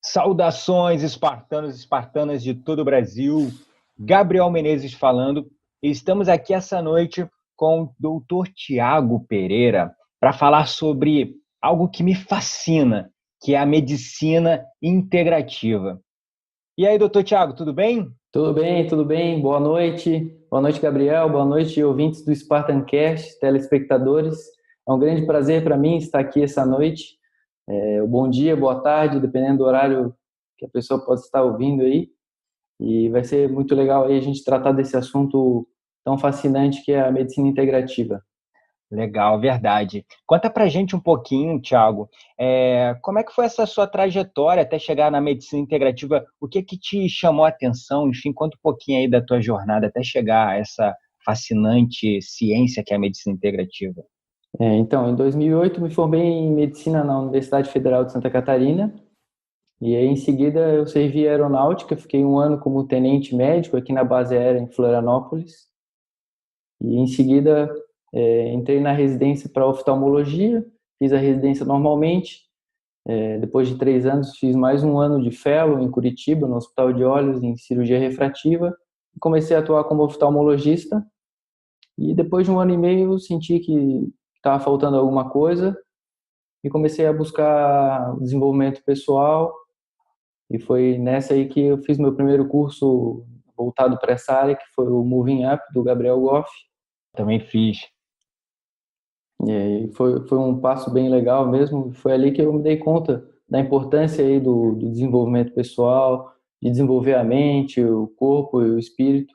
Saudações, espartanos e espartanas de todo o Brasil. Gabriel Menezes falando. Estamos aqui essa noite com o doutor Tiago Pereira para falar sobre algo que me fascina, que é a medicina integrativa. E aí, doutor Tiago, tudo bem? Tudo bem, tudo bem. Boa noite. Boa noite, Gabriel. Boa noite, ouvintes do Spartancast, telespectadores. É um grande prazer para mim estar aqui essa noite. Bom dia, boa tarde, dependendo do horário que a pessoa pode estar ouvindo aí. E vai ser muito legal aí a gente tratar desse assunto tão fascinante que é a medicina integrativa. Legal, verdade. Conta pra gente um pouquinho, Thiago, como é que foi essa sua trajetória até chegar na medicina integrativa? O que que te chamou a atenção? Enfim, conta um pouquinho aí da tua jornada até chegar a essa fascinante ciência que é a medicina integrativa. Então, em 2008 me formei em medicina na Universidade Federal de Santa Catarina. E aí, em seguida, eu servi a aeronáutica, fiquei um ano como tenente médico aqui na base aérea em Florianópolis. E em seguida, entrei na residência para oftalmologia, fiz a residência normalmente. Depois de 3 anos, fiz mais um ano de fellow em Curitiba, no Hospital de Olhos, em cirurgia refrativa. Comecei a atuar como oftalmologista. E depois de um ano e meio, senti que estava faltando alguma coisa e comecei a buscar desenvolvimento pessoal. E foi nessa aí que eu fiz meu primeiro curso voltado para essa área, que foi o Moving Up, do Gabriel Goff. Também fiz. E aí foi um passo bem legal mesmo. Foi ali que eu me dei conta da importância aí do desenvolvimento pessoal, de desenvolver a mente, o corpo e o espírito.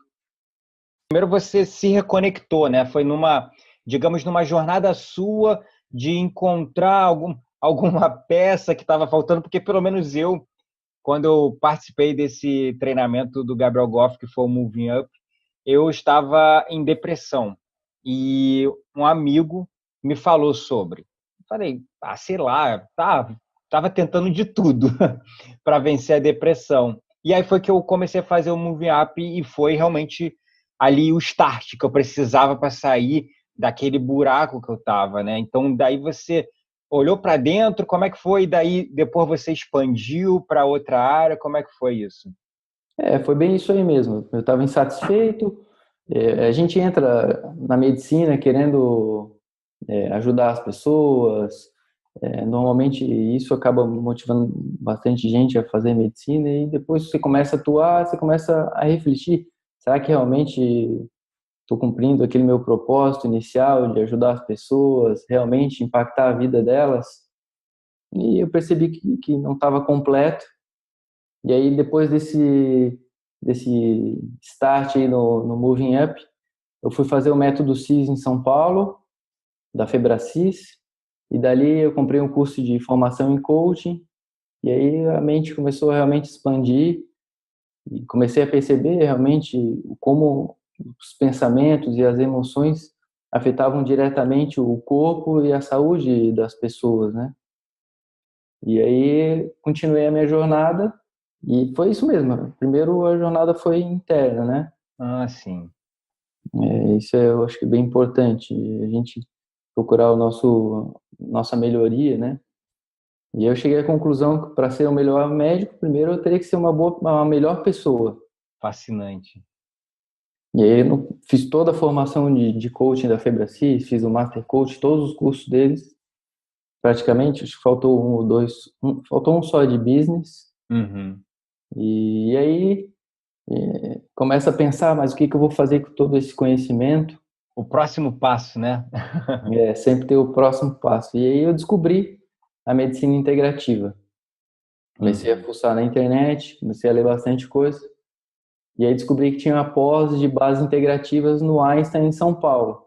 Primeiro você se reconectou, né? Foi digamos, numa jornada sua de encontrar alguma peça que estava faltando, porque pelo menos eu, quando eu participei desse treinamento do Gabriel Goff, que foi o Moving Up, eu estava em depressão e um amigo me falou sobre. Falei, sei lá, tava tentando de tudo para vencer a depressão. E aí foi que eu comecei a fazer o Moving Up e foi realmente ali o start que eu precisava para sair daquele buraco que eu estava, né? Então daí você olhou para dentro, como é que foi? E daí depois você expandiu para outra área, como é que foi isso? Foi bem isso aí mesmo. Eu estava insatisfeito. A gente entra na medicina querendo ajudar as pessoas. Normalmente isso acaba motivando bastante gente a fazer medicina e depois você começa a atuar, você começa a refletir. Será que realmente estou cumprindo aquele meu propósito inicial de ajudar as pessoas, realmente impactar a vida delas? E eu percebi que não estava completo. E aí, depois desse start aí no Moving Up, eu fui fazer o método CIS em São Paulo, da Febracis, e dali eu comprei um curso de formação em coaching, e aí a mente começou a realmente expandir, e comecei a perceber realmente como os pensamentos e as emoções afetavam diretamente o corpo e a saúde das pessoas, né? E aí continuei a minha jornada e foi isso mesmo. Primeiro a jornada foi interna, né? Ah, sim. Isso eu acho que é bem importante, a gente procurar o nossa melhoria, né? E eu cheguei à conclusão que para ser o melhor médico, primeiro eu teria que ser uma melhor pessoa. Fascinante. E aí eu fiz toda a formação de coaching da Febracis, fiz o Master Coach, todos os cursos deles, praticamente, acho que faltou um ou dois, faltou um só de business. Uhum. E aí começa a pensar, mas o que eu vou fazer com todo esse conhecimento? O próximo passo, né? Sempre ter o próximo passo. E aí eu descobri a medicina integrativa. Comecei a Uhum. fuçar na internet, comecei a ler bastante coisa. E aí descobri que tinha uma pós de bases integrativas no Einstein, em São Paulo.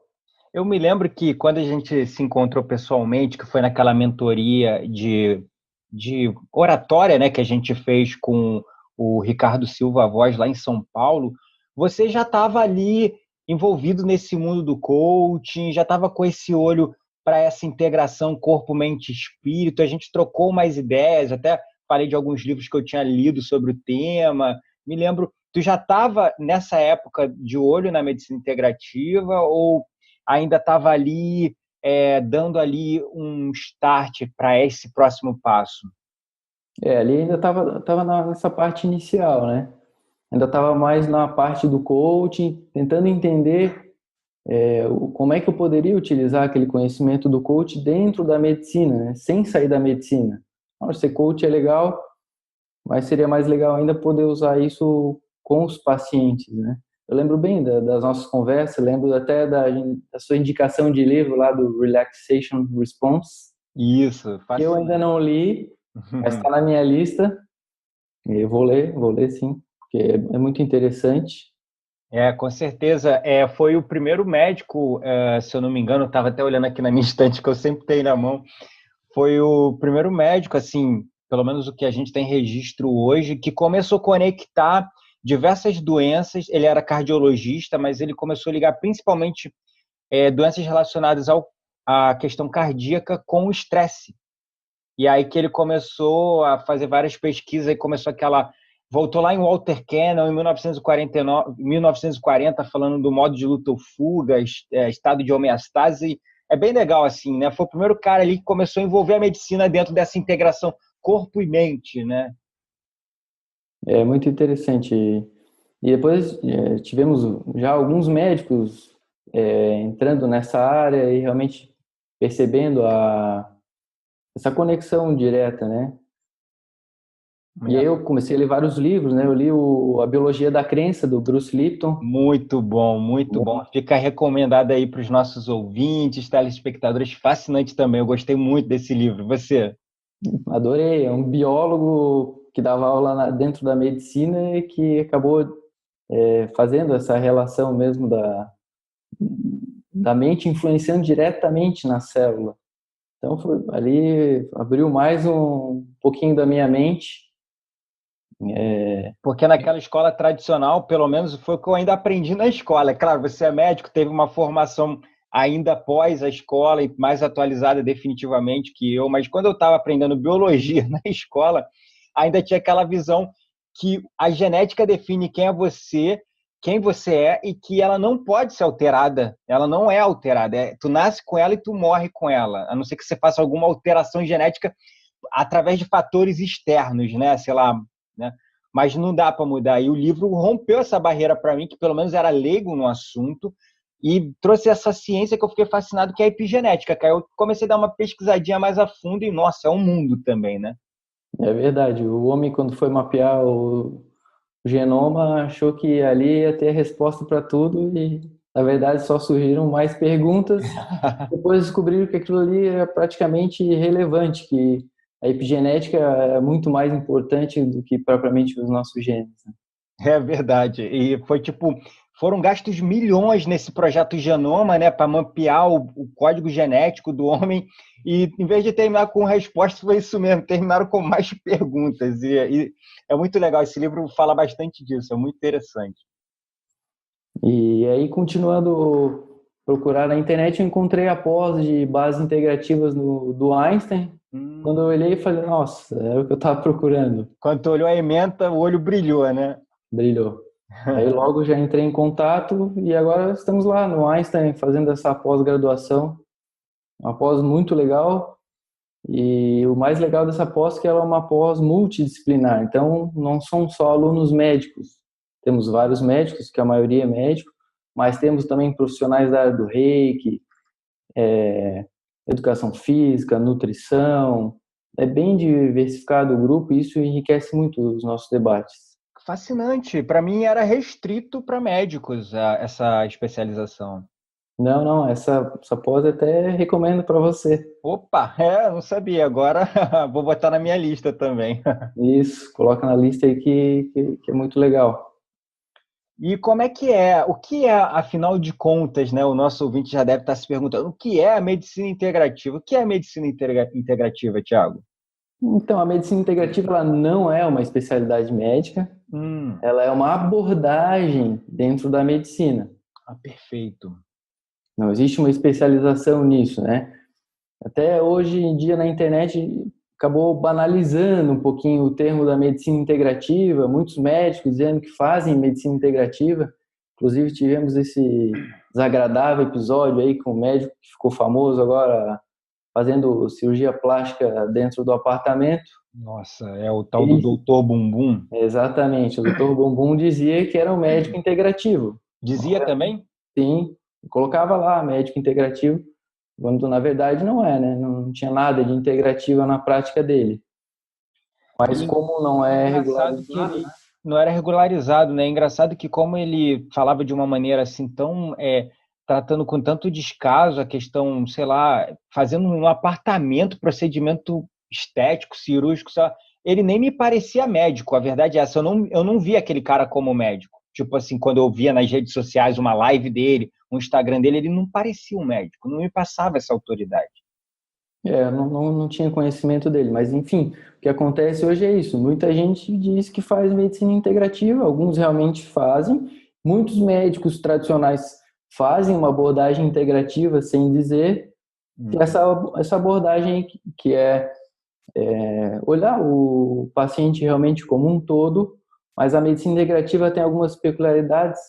Eu me lembro que quando a gente se encontrou pessoalmente, que foi naquela mentoria de oratória, né, que a gente fez com o Ricardo Silva Voz lá em São Paulo, você já estava ali envolvido nesse mundo do coaching, já estava com esse olho para essa integração corpo, mente, espírito. A gente trocou mais ideias, até falei de alguns livros que eu tinha lido sobre o tema. Me lembro, tu já estava nessa época de olho na medicina integrativa ou ainda estava ali dando ali um start para esse próximo passo? Ali ainda tava nessa parte inicial, né? Ainda estava mais na parte do coaching, tentando entender como é que eu poderia utilizar aquele conhecimento do coach dentro da medicina, né? Sem sair da medicina. Ser coach é legal, mas seria mais legal ainda poder usar isso com os pacientes, né? Eu lembro bem das nossas conversas, lembro até da sua indicação de livro lá do Relaxation Response, Isso, que eu ainda fascinante. não li, mas está na minha lista. Eu vou ler sim, porque é muito interessante. Com certeza. Foi o primeiro médico, se eu não me engano, eu estava até olhando aqui na minha estante, que eu sempre tenho na mão. Foi o primeiro médico, assim, pelo menos o que a gente tem registro hoje, que começou a conectar diversas doenças. Ele era cardiologista, mas ele começou a ligar principalmente doenças relacionadas à questão cardíaca com o estresse. E aí que ele começou a fazer várias pesquisas e começou voltou lá em Walter Cannon em 1940, falando do modo de luta ou fuga, estado de homeostase. É bem legal assim, né? Foi o primeiro cara ali que começou a envolver a medicina dentro dessa integração corpo e mente, né? É muito interessante. E depois tivemos já alguns médicos entrando nessa área e realmente percebendo essa conexão direta, né? E aí eu comecei a ler vários livros, né? Eu li A Biologia da Crença, do Bruce Lipton. Muito bom, muito bom. Fica recomendado aí para os nossos ouvintes, telespectadores. Fascinante também. Eu gostei muito desse livro. Você? Adorei. É um biólogo que dava aula dentro da medicina e que acabou fazendo essa relação mesmo da mente influenciando diretamente na célula. Então, ali abriu mais um pouquinho da minha mente. Porque naquela escola tradicional, pelo menos foi o que eu ainda aprendi na escola. É claro, você é médico, teve uma formação ainda após a escola e mais atualizada definitivamente que eu, mas quando eu estava aprendendo biologia na escola, ainda tinha aquela visão que a genética define quem você é e que ela não pode ser alterada, ela não é alterada, tu nasce com ela e tu morre com ela, a não ser que você faça alguma alteração genética através de fatores externos, né? Sei lá, né? Mas não dá para mudar. E o livro rompeu essa barreira para mim, que pelo menos era leigo no assunto, e trouxe essa ciência que eu fiquei fascinado, que é a epigenética. Cara. Eu comecei a dar uma pesquisadinha mais a fundo e, nossa, é um mundo também, né? É verdade. O homem, quando foi mapear o genoma, achou que ali ia ter a resposta para tudo e, na verdade, só surgiram mais perguntas. Depois descobriram que aquilo ali era praticamente irrelevante, que a epigenética é muito mais importante do que propriamente os nossos genes, né? É verdade. E foi tipo, foram gastos milhões nesse projeto Genoma, né, para mapear o código genético do homem. E em vez de terminar com resposta, foi isso mesmo, terminaram com mais perguntas. E é muito legal, esse livro fala bastante disso, é muito interessante. E aí, continuando procurar na internet, eu encontrei a pós de bases integrativas do Einstein. Quando eu olhei, falei, nossa, era o que eu estava procurando. Quando tu olhou a ementa, o olho brilhou, né? Brilhou. Aí logo já entrei em contato e agora estamos lá no Einstein fazendo essa pós-graduação. Uma pós muito legal e o mais legal dessa pós é que ela é uma pós multidisciplinar. Então não são só alunos médicos. Temos vários médicos, que a maioria é médico, mas temos também profissionais da área do Reiki, educação física, nutrição. É bem diversificado o grupo e isso enriquece muito os nossos debates. Fascinante. Para mim era restrito para médicos essa especialização. Não, não, essa pós eu até recomendo para você. Opa, não sabia. Agora vou botar na minha lista também. Isso, coloca na lista aí que é muito legal. E como é que é? O que é, afinal de contas, né? O nosso ouvinte já deve estar se perguntando, o que é a medicina integrativa? O que é a medicina integrativa, Thiago? Então, a medicina integrativa ela não é uma especialidade médica, Hum, ela é uma abordagem dentro da medicina. perfeito. Não existe uma especialização nisso, né? Até hoje em dia na internet acabou banalizando um pouquinho o termo da medicina integrativa, muitos médicos dizendo que fazem medicina integrativa. Inclusive tivemos esse desagradável episódio aí com o médico que ficou famoso agora fazendo cirurgia plástica dentro do apartamento. Nossa, é o tal do Ele, doutor Bumbum. exatamente, o Dr. Bumbum dizia que era um médico integrativo. Dizia também? Sim, colocava lá médico integrativo, quando na verdade não é, né? Não tinha nada de integrativa na prática dele. Mas E como não é engraçado que regularizado, ele não era regularizado, né? Engraçado que como ele falava de uma maneira assim tão tratando com tanto descaso a questão, sei lá, fazendo um apartamento, procedimento estético, cirúrgico, sei lá, ele nem me parecia médico. A verdade é essa, eu não via aquele cara como médico. Tipo assim, quando eu via nas redes sociais uma live dele, um Instagram dele, ele não parecia um médico, não me passava essa autoridade. não tinha conhecimento dele. Mas enfim, o que acontece hoje é isso. Muita gente diz que faz medicina integrativa, alguns realmente fazem. Muitos médicos tradicionais fazem uma abordagem integrativa sem dizer que Uhum. essa abordagem que é olhar o paciente realmente como um todo, mas a medicina integrativa tem algumas peculiaridades,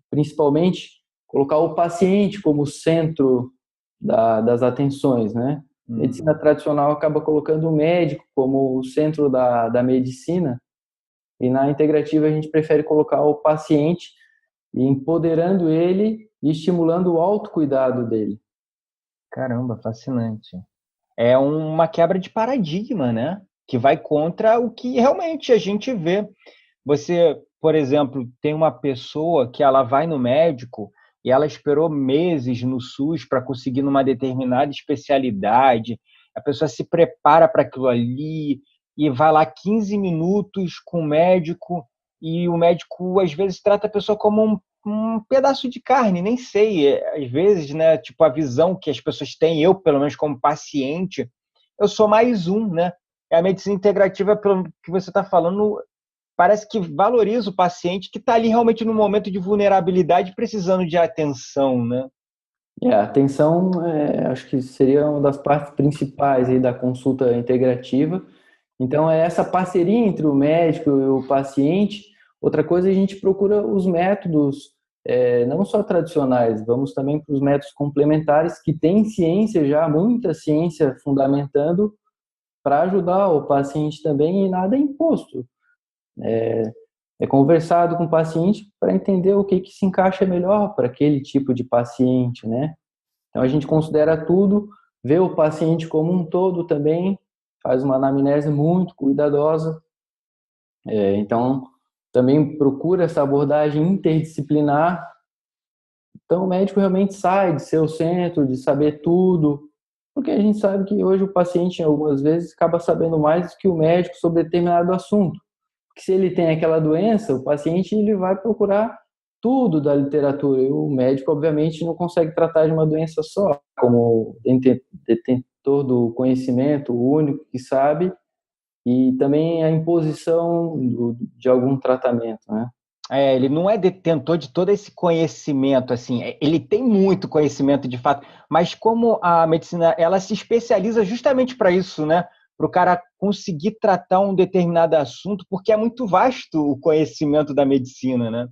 principalmente colocar o paciente como centro das atenções, né? Medicina Uhum. tradicional acaba colocando o médico como o centro da medicina, e na integrativa a gente prefere colocar o paciente e empoderando ele e estimulando o autocuidado dele. Caramba, fascinante. É uma quebra de paradigma, né? Que vai contra o que realmente a gente vê. Você, por exemplo, tem uma pessoa que ela vai no médico e ela esperou meses no SUS para conseguir numa determinada especialidade. A pessoa se prepara para aquilo ali e vai lá 15 minutos com o médico e o médico às vezes trata a pessoa como um pedaço de carne, nem sei. Às vezes, né, tipo a visão que as pessoas têm, eu pelo menos como paciente, eu sou mais um, né? A medicina integrativa, pelo que você está falando, parece que valoriza o paciente que está ali realmente num momento de vulnerabilidade, precisando de atenção, né? A atenção, acho que seria uma das partes principais aí da consulta integrativa. Então, é essa parceria entre o médico e o paciente. Outra coisa, a gente procura os métodos, não só tradicionais, vamos também para os métodos complementares, que tem ciência já, muita ciência fundamentando, para ajudar o paciente também, e nada é imposto. É conversado com o paciente para entender o que se encaixa melhor para aquele tipo de paciente, né? Então, a gente considera tudo, vê o paciente como um todo também, faz uma anamnese muito cuidadosa. Então, também procura essa abordagem interdisciplinar. Então, o médico realmente sai de ser o centro, de saber tudo, porque a gente sabe que hoje o paciente, algumas vezes, acaba sabendo mais do que o médico sobre determinado assunto. Porque se ele tem aquela doença, o paciente ele vai procurar tudo da literatura. E o médico, obviamente, não consegue tratar de uma doença só, como detentor do conhecimento, o único que sabe, e também a imposição de algum tratamento, né? Ele não é detentor de todo esse conhecimento, assim, ele tem muito conhecimento de fato, mas como a medicina ela se especializa justamente para isso, né? Para o cara conseguir tratar um determinado assunto, porque é muito vasto o conhecimento da medicina, né?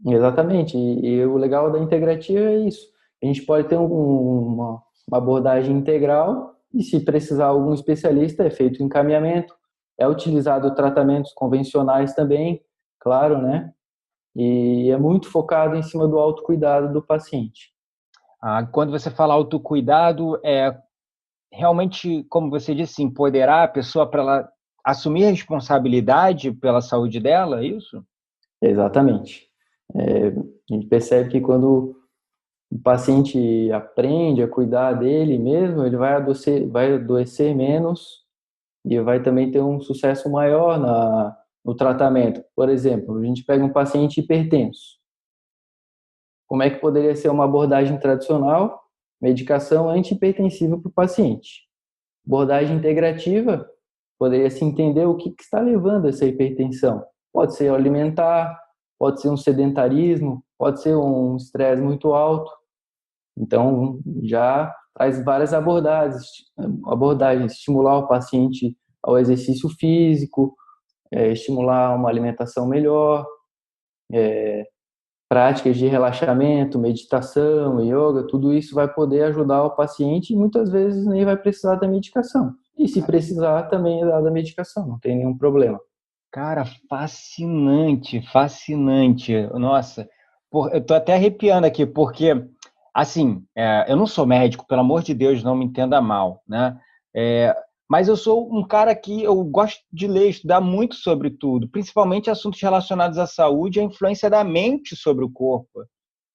Exatamente. E o legal da integrativa é isso. A gente pode ter uma abordagem integral e, se precisar algum especialista, é feito o encaminhamento, é utilizado tratamentos convencionais também, claro, né? E é muito focado em cima do autocuidado do paciente. Quando você fala autocuidado, realmente, como você disse, empoderar a pessoa para ela assumir a responsabilidade pela saúde dela, é isso? Exatamente. A gente percebe que quando o paciente aprende a cuidar dele mesmo, ele vai adoecer menos e vai também ter um sucesso maior no tratamento. Por exemplo, a gente pega um paciente hipertenso. Como é que poderia ser uma abordagem tradicional? Medicação antihipertensiva para o paciente. Abordagem integrativa poderia se entender o que está levando a essa hipertensão. Pode ser alimentar, pode ser um sedentarismo, pode ser um estresse muito alto. Então, já traz várias abordagens, estimular o paciente ao exercício físico, estimular uma alimentação melhor, práticas de relaxamento, meditação, yoga, tudo isso vai poder ajudar o paciente e muitas vezes nem vai precisar da medicação. e se precisar também é dada a medicação, não tem nenhum problema. Cara, fascinante, fascinante. Nossa, eu tô até arrepiando aqui, porque, assim, eu não sou médico, pelo amor de Deus, não me entenda mal, né? É, mas eu sou um cara que eu gosto de ler, estudar muito sobre tudo, principalmente assuntos relacionados à saúde e à influência da mente sobre o corpo.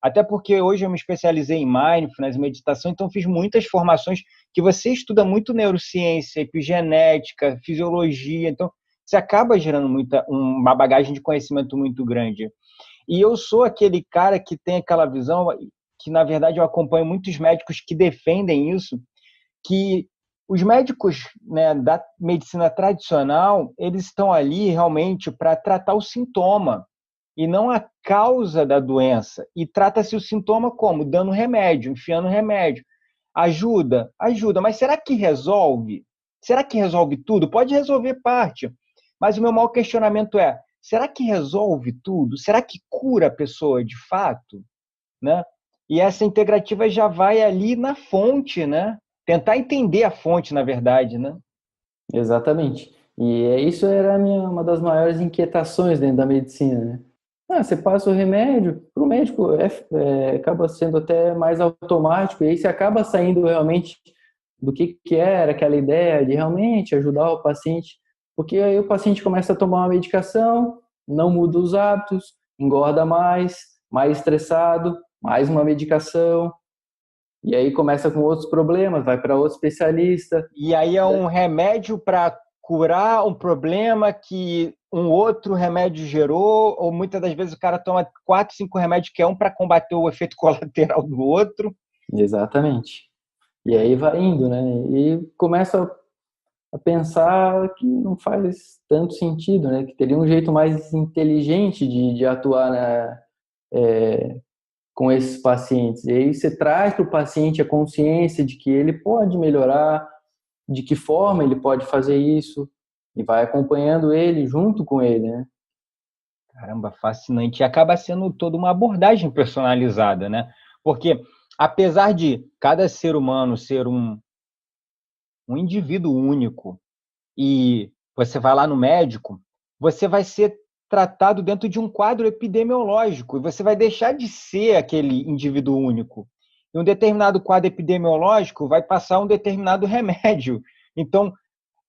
Até porque hoje eu me especializei em mindfulness, meditação, então fiz muitas formações que você estuda muito neurociência, epigenética, fisiologia, então você acaba gerando uma bagagem de conhecimento muito grande. E eu sou aquele cara que tem aquela visão, que na verdade eu acompanho muitos médicos que defendem isso, que os médicos, né, da medicina tradicional, eles estão ali realmente para tratar o sintoma e não a causa da doença. E trata-se o sintoma como? Dando remédio, enfiando remédio. Ajuda? Ajuda. Mas será que resolve? Será que resolve tudo? Pode resolver parte. Mas o meu maior questionamento é, será que resolve tudo? Será que cura a pessoa de fato? Né? E essa integrativa já vai ali na fonte, né? Tentar entender a fonte, na verdade, né? Exatamente. E isso era uma das maiores inquietações dentro da medicina, né? Você passa o remédio, para o médico acaba sendo até mais automático, e aí você acaba saindo realmente do que era aquela ideia de realmente ajudar o paciente, porque aí o paciente começa a tomar uma medicação, não muda os hábitos, engorda mais estressado, mais uma medicação, e aí começa com outros problemas, vai para outro especialista. E aí é um remédio para curar um problema que um outro remédio gerou, ou muitas das vezes o cara toma 4, 5 remédios, que é um para combater o efeito colateral do outro. Exatamente. E aí vai indo, né? E começa a pensar que não faz tanto sentido, né? Que teria um jeito mais inteligente de atuar, né? Com esses pacientes. E aí você traz para o paciente a consciência de que ele pode melhorar, de que forma ele pode fazer isso, e vai acompanhando ele junto com ele, né? Caramba, fascinante. E acaba sendo toda uma abordagem personalizada, né? Porque, apesar de cada ser humano ser um indivíduo único, e você vai lá no médico, você vai ser tratado dentro de um quadro epidemiológico, e você vai deixar de ser aquele indivíduo único. E um determinado quadro epidemiológico vai passar um determinado remédio. Então,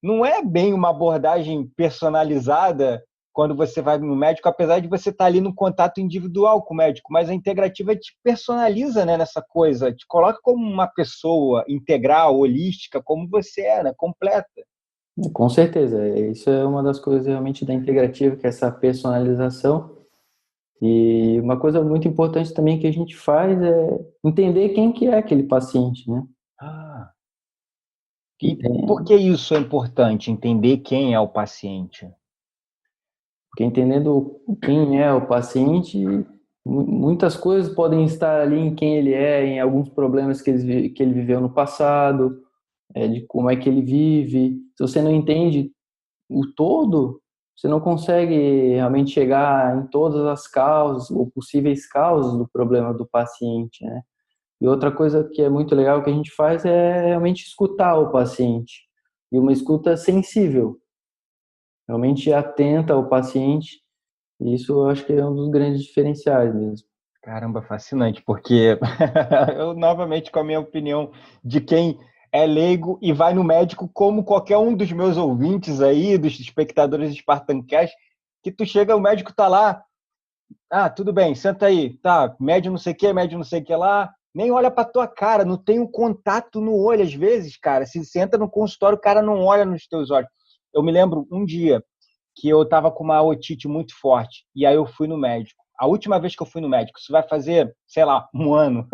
não é bem uma abordagem personalizada quando você vai no médico, apesar de você estar ali no contato individual com o médico, mas a integrativa te personaliza, né, nessa coisa, te coloca como uma pessoa integral, holística, como você é, né, completa. Com certeza, isso é uma das coisas realmente da integrativa, que é essa personalização. E uma coisa muito importante também que a gente faz é entender quem que é aquele paciente, né? Ah, Que e por tem, que isso é importante, entender quem é o paciente? porque entendendo quem é o paciente, muitas coisas podem estar ali em quem ele é, em alguns problemas que ele viveu no passado, de como é que ele vive. Se você não entende o todo, você não consegue realmente chegar em todas as causas ou possíveis causas do problema do paciente, né? E outra coisa que é muito legal que a gente faz é realmente escutar o paciente. E uma escuta sensível, realmente atenta ao paciente. E isso eu acho que é um dos grandes diferenciais mesmo. Caramba, fascinante, porque eu novamente com a minha opinião de quem é leigo e vai no médico, como qualquer um dos meus ouvintes aí, dos espectadores de Spartancast, que tu chega, o médico tá lá, tudo bem, senta aí, tá, médio não sei o que, médio não sei o que lá, nem olha pra tua cara, não tem um contato no olho às vezes, cara, se senta no consultório, o cara não olha nos teus olhos. Eu me lembro um dia que eu estava com uma otite muito forte. E aí eu fui no médico. A última vez que eu fui no médico, isso vai fazer, sei lá, um ano.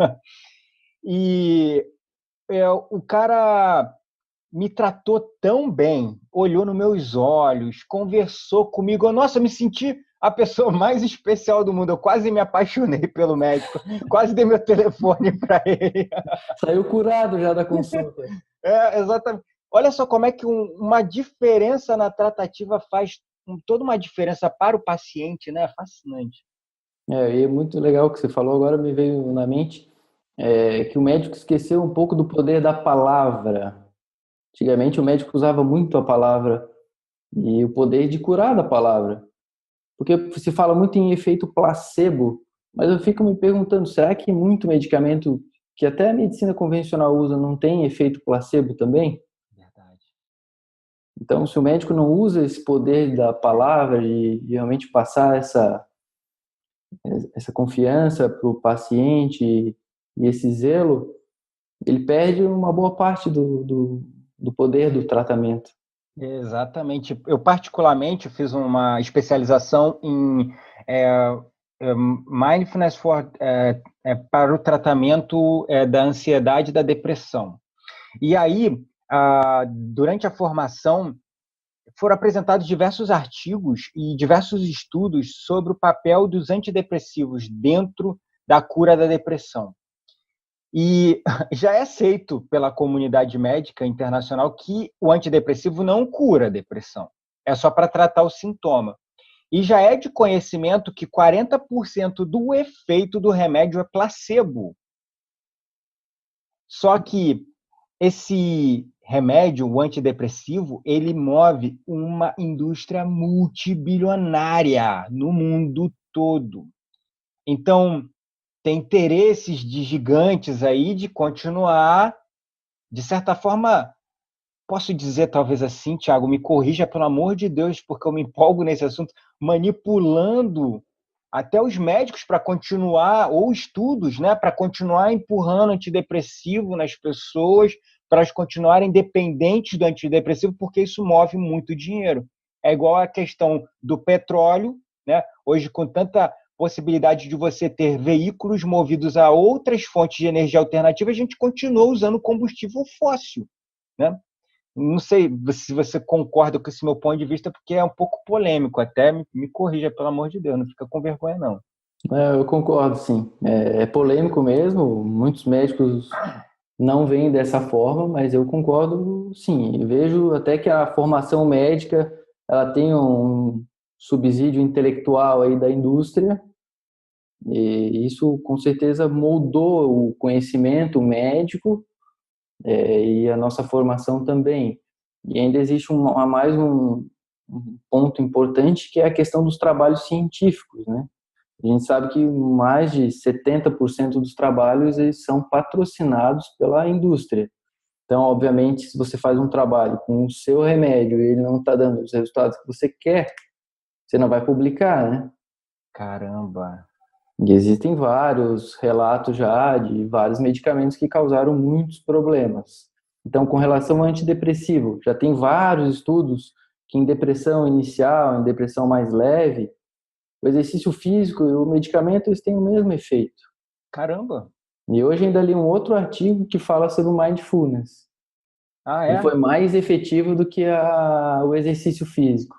E o cara me tratou tão bem, olhou nos meus olhos, conversou comigo. Nossa, eu me senti a pessoa mais especial do mundo. Eu quase me apaixonei pelo médico, quase dei meu telefone para ele. Saiu curado já da consulta. Exatamente. Olha só como é que uma diferença na tratativa faz toda uma diferença para o paciente, né? Fascinante. E é muito legal o que você falou, agora me veio na mente que o médico esqueceu um pouco do poder da palavra. Antigamente o médico usava muito a palavra e o poder de curar da palavra. Porque se fala muito em efeito placebo, mas eu fico me perguntando, será que muito medicamento que até a medicina convencional usa não tem efeito placebo também? Verdade. Então, se o médico não usa esse poder da palavra de realmente passar essa confiança para o paciente e esse zelo, ele perde uma boa parte do poder do tratamento. Exatamente. Eu, particularmente, fiz uma especialização em mindfulness para o tratamento da ansiedade e da depressão. E aí, durante a formação, foram apresentados diversos artigos e diversos estudos sobre o papel dos antidepressivos dentro da cura da depressão. E já é aceito pela comunidade médica internacional que o antidepressivo não cura a depressão, é só para tratar o sintoma. E já é de conhecimento que 40% do efeito do remédio é placebo. Só que esse remédio, o antidepressivo, ele move uma indústria multibilionária no mundo todo. Então, tem interesses de gigantes aí de continuar, de certa forma, posso dizer talvez assim, Thiago, me corrija pelo amor de Deus, porque eu me empolgo nesse assunto, manipulando até os médicos para continuar, ou estudos, né, para continuar empurrando antidepressivo nas pessoas, para elas continuarem dependentes do antidepressivo, porque isso move muito dinheiro. É igual a questão do petróleo, né? Hoje, com tanta possibilidade de você ter veículos movidos a outras fontes de energia alternativa, a gente continua usando combustível fóssil, né? Não sei se você concorda com esse meu ponto de vista, porque é um pouco polêmico, até me corrija, pelo amor de Deus, não fica com vergonha, não. Eu concordo, sim. É polêmico mesmo, muitos médicos não veem dessa forma, mas eu concordo, sim. Eu vejo até que a formação médica ela tem um subsídio intelectual aí da indústria, e isso com certeza moldou o conhecimento médico, e a nossa formação também. E ainda existe um ponto importante que é a questão dos trabalhos científicos, né? A gente sabe que mais de 70% dos trabalhos eles são patrocinados pela indústria. Então, obviamente, se você faz um trabalho com o seu remédio e ele não está dando os resultados que você quer, você não vai publicar, né? Caramba! E existem vários relatos já de vários medicamentos que causaram muitos problemas. Então, com relação ao antidepressivo, já tem vários estudos que em depressão inicial, em depressão mais leve, o exercício físico e o medicamento eles têm o mesmo efeito. Caramba! E hoje ainda li um outro artigo que fala sobre o mindfulness. Ah, Ele é? foi mais efetivo do que o exercício físico.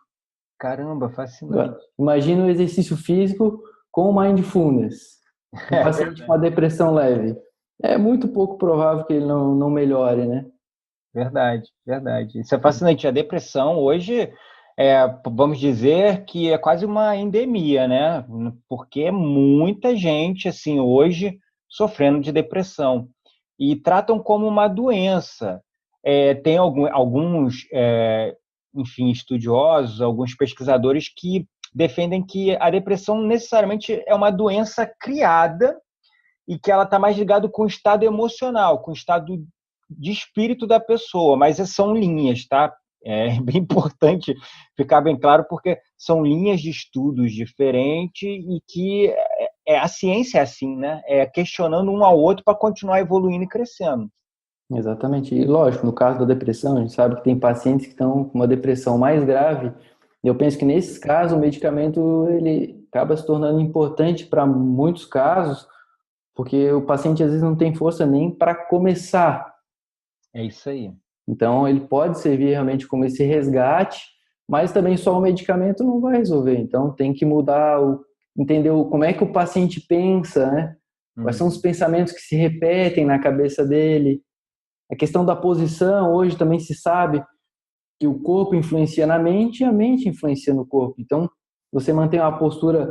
Caramba, fascinante. Imagina o exercício físico com o mindfulness. Um É paciente com a verdade. depressão leve. É muito pouco provável que ele não melhore, né? Verdade, verdade. Isso é fascinante. A depressão hoje, vamos dizer que é quase uma endemia, né? Porque é muita gente, assim, hoje sofrendo de depressão. E tratam como uma doença. Tem alguns, enfim, estudiosos, alguns pesquisadores que defendem que a depressão necessariamente é uma doença criada e que ela está mais ligada com o estado emocional, com o estado de espírito da pessoa, mas são linhas, tá? É bem importante ficar bem claro, porque são linhas de estudos diferentes e que a ciência é assim, né? É questionando um ao outro para continuar evoluindo e crescendo. Exatamente. E lógico, no caso da depressão, a gente sabe que tem pacientes que estão com uma depressão mais grave. E eu penso que nesses casos o medicamento ele acaba se tornando importante para muitos casos, porque o paciente às vezes não tem força nem para começar. É isso aí. Então ele pode servir realmente como esse resgate, mas também só o medicamento não vai resolver. Então tem que mudar, entender como é que o paciente pensa, né? Quais são os Uhum. pensamentos que se repetem na cabeça dele. A questão da posição, hoje também se sabe que o corpo influencia na mente e a mente influencia no corpo. Então, você mantém uma postura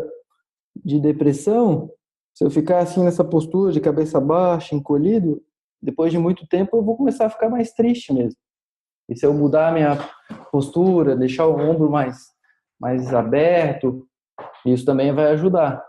de depressão, se eu ficar assim nessa postura de cabeça baixa, encolhido, depois de muito tempo eu vou começar a ficar mais triste mesmo. E se eu mudar a minha postura, deixar o ombro mais aberto, isso também vai ajudar.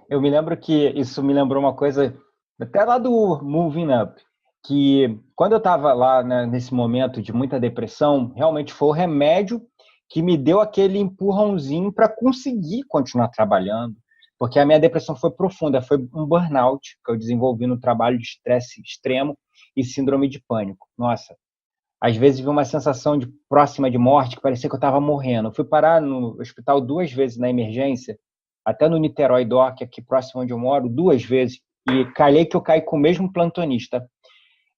Eu me lembro que isso me lembrou uma coisa, até lá do Moving Up, que quando eu estava lá, né, nesse momento de muita depressão, realmente foi o remédio que me deu aquele empurrãozinho para conseguir continuar trabalhando, porque a minha depressão foi profunda, foi um burnout que eu desenvolvi no trabalho de estresse extremo e síndrome de pânico. Nossa, às vezes vi uma sensação de próxima de morte, que parecia que eu estava morrendo. Eu fui parar no hospital 2 vezes na emergência, até no Niterói Doc, aqui próximo onde eu moro, 2 vezes, e calhei que eu caí com o mesmo plantonista.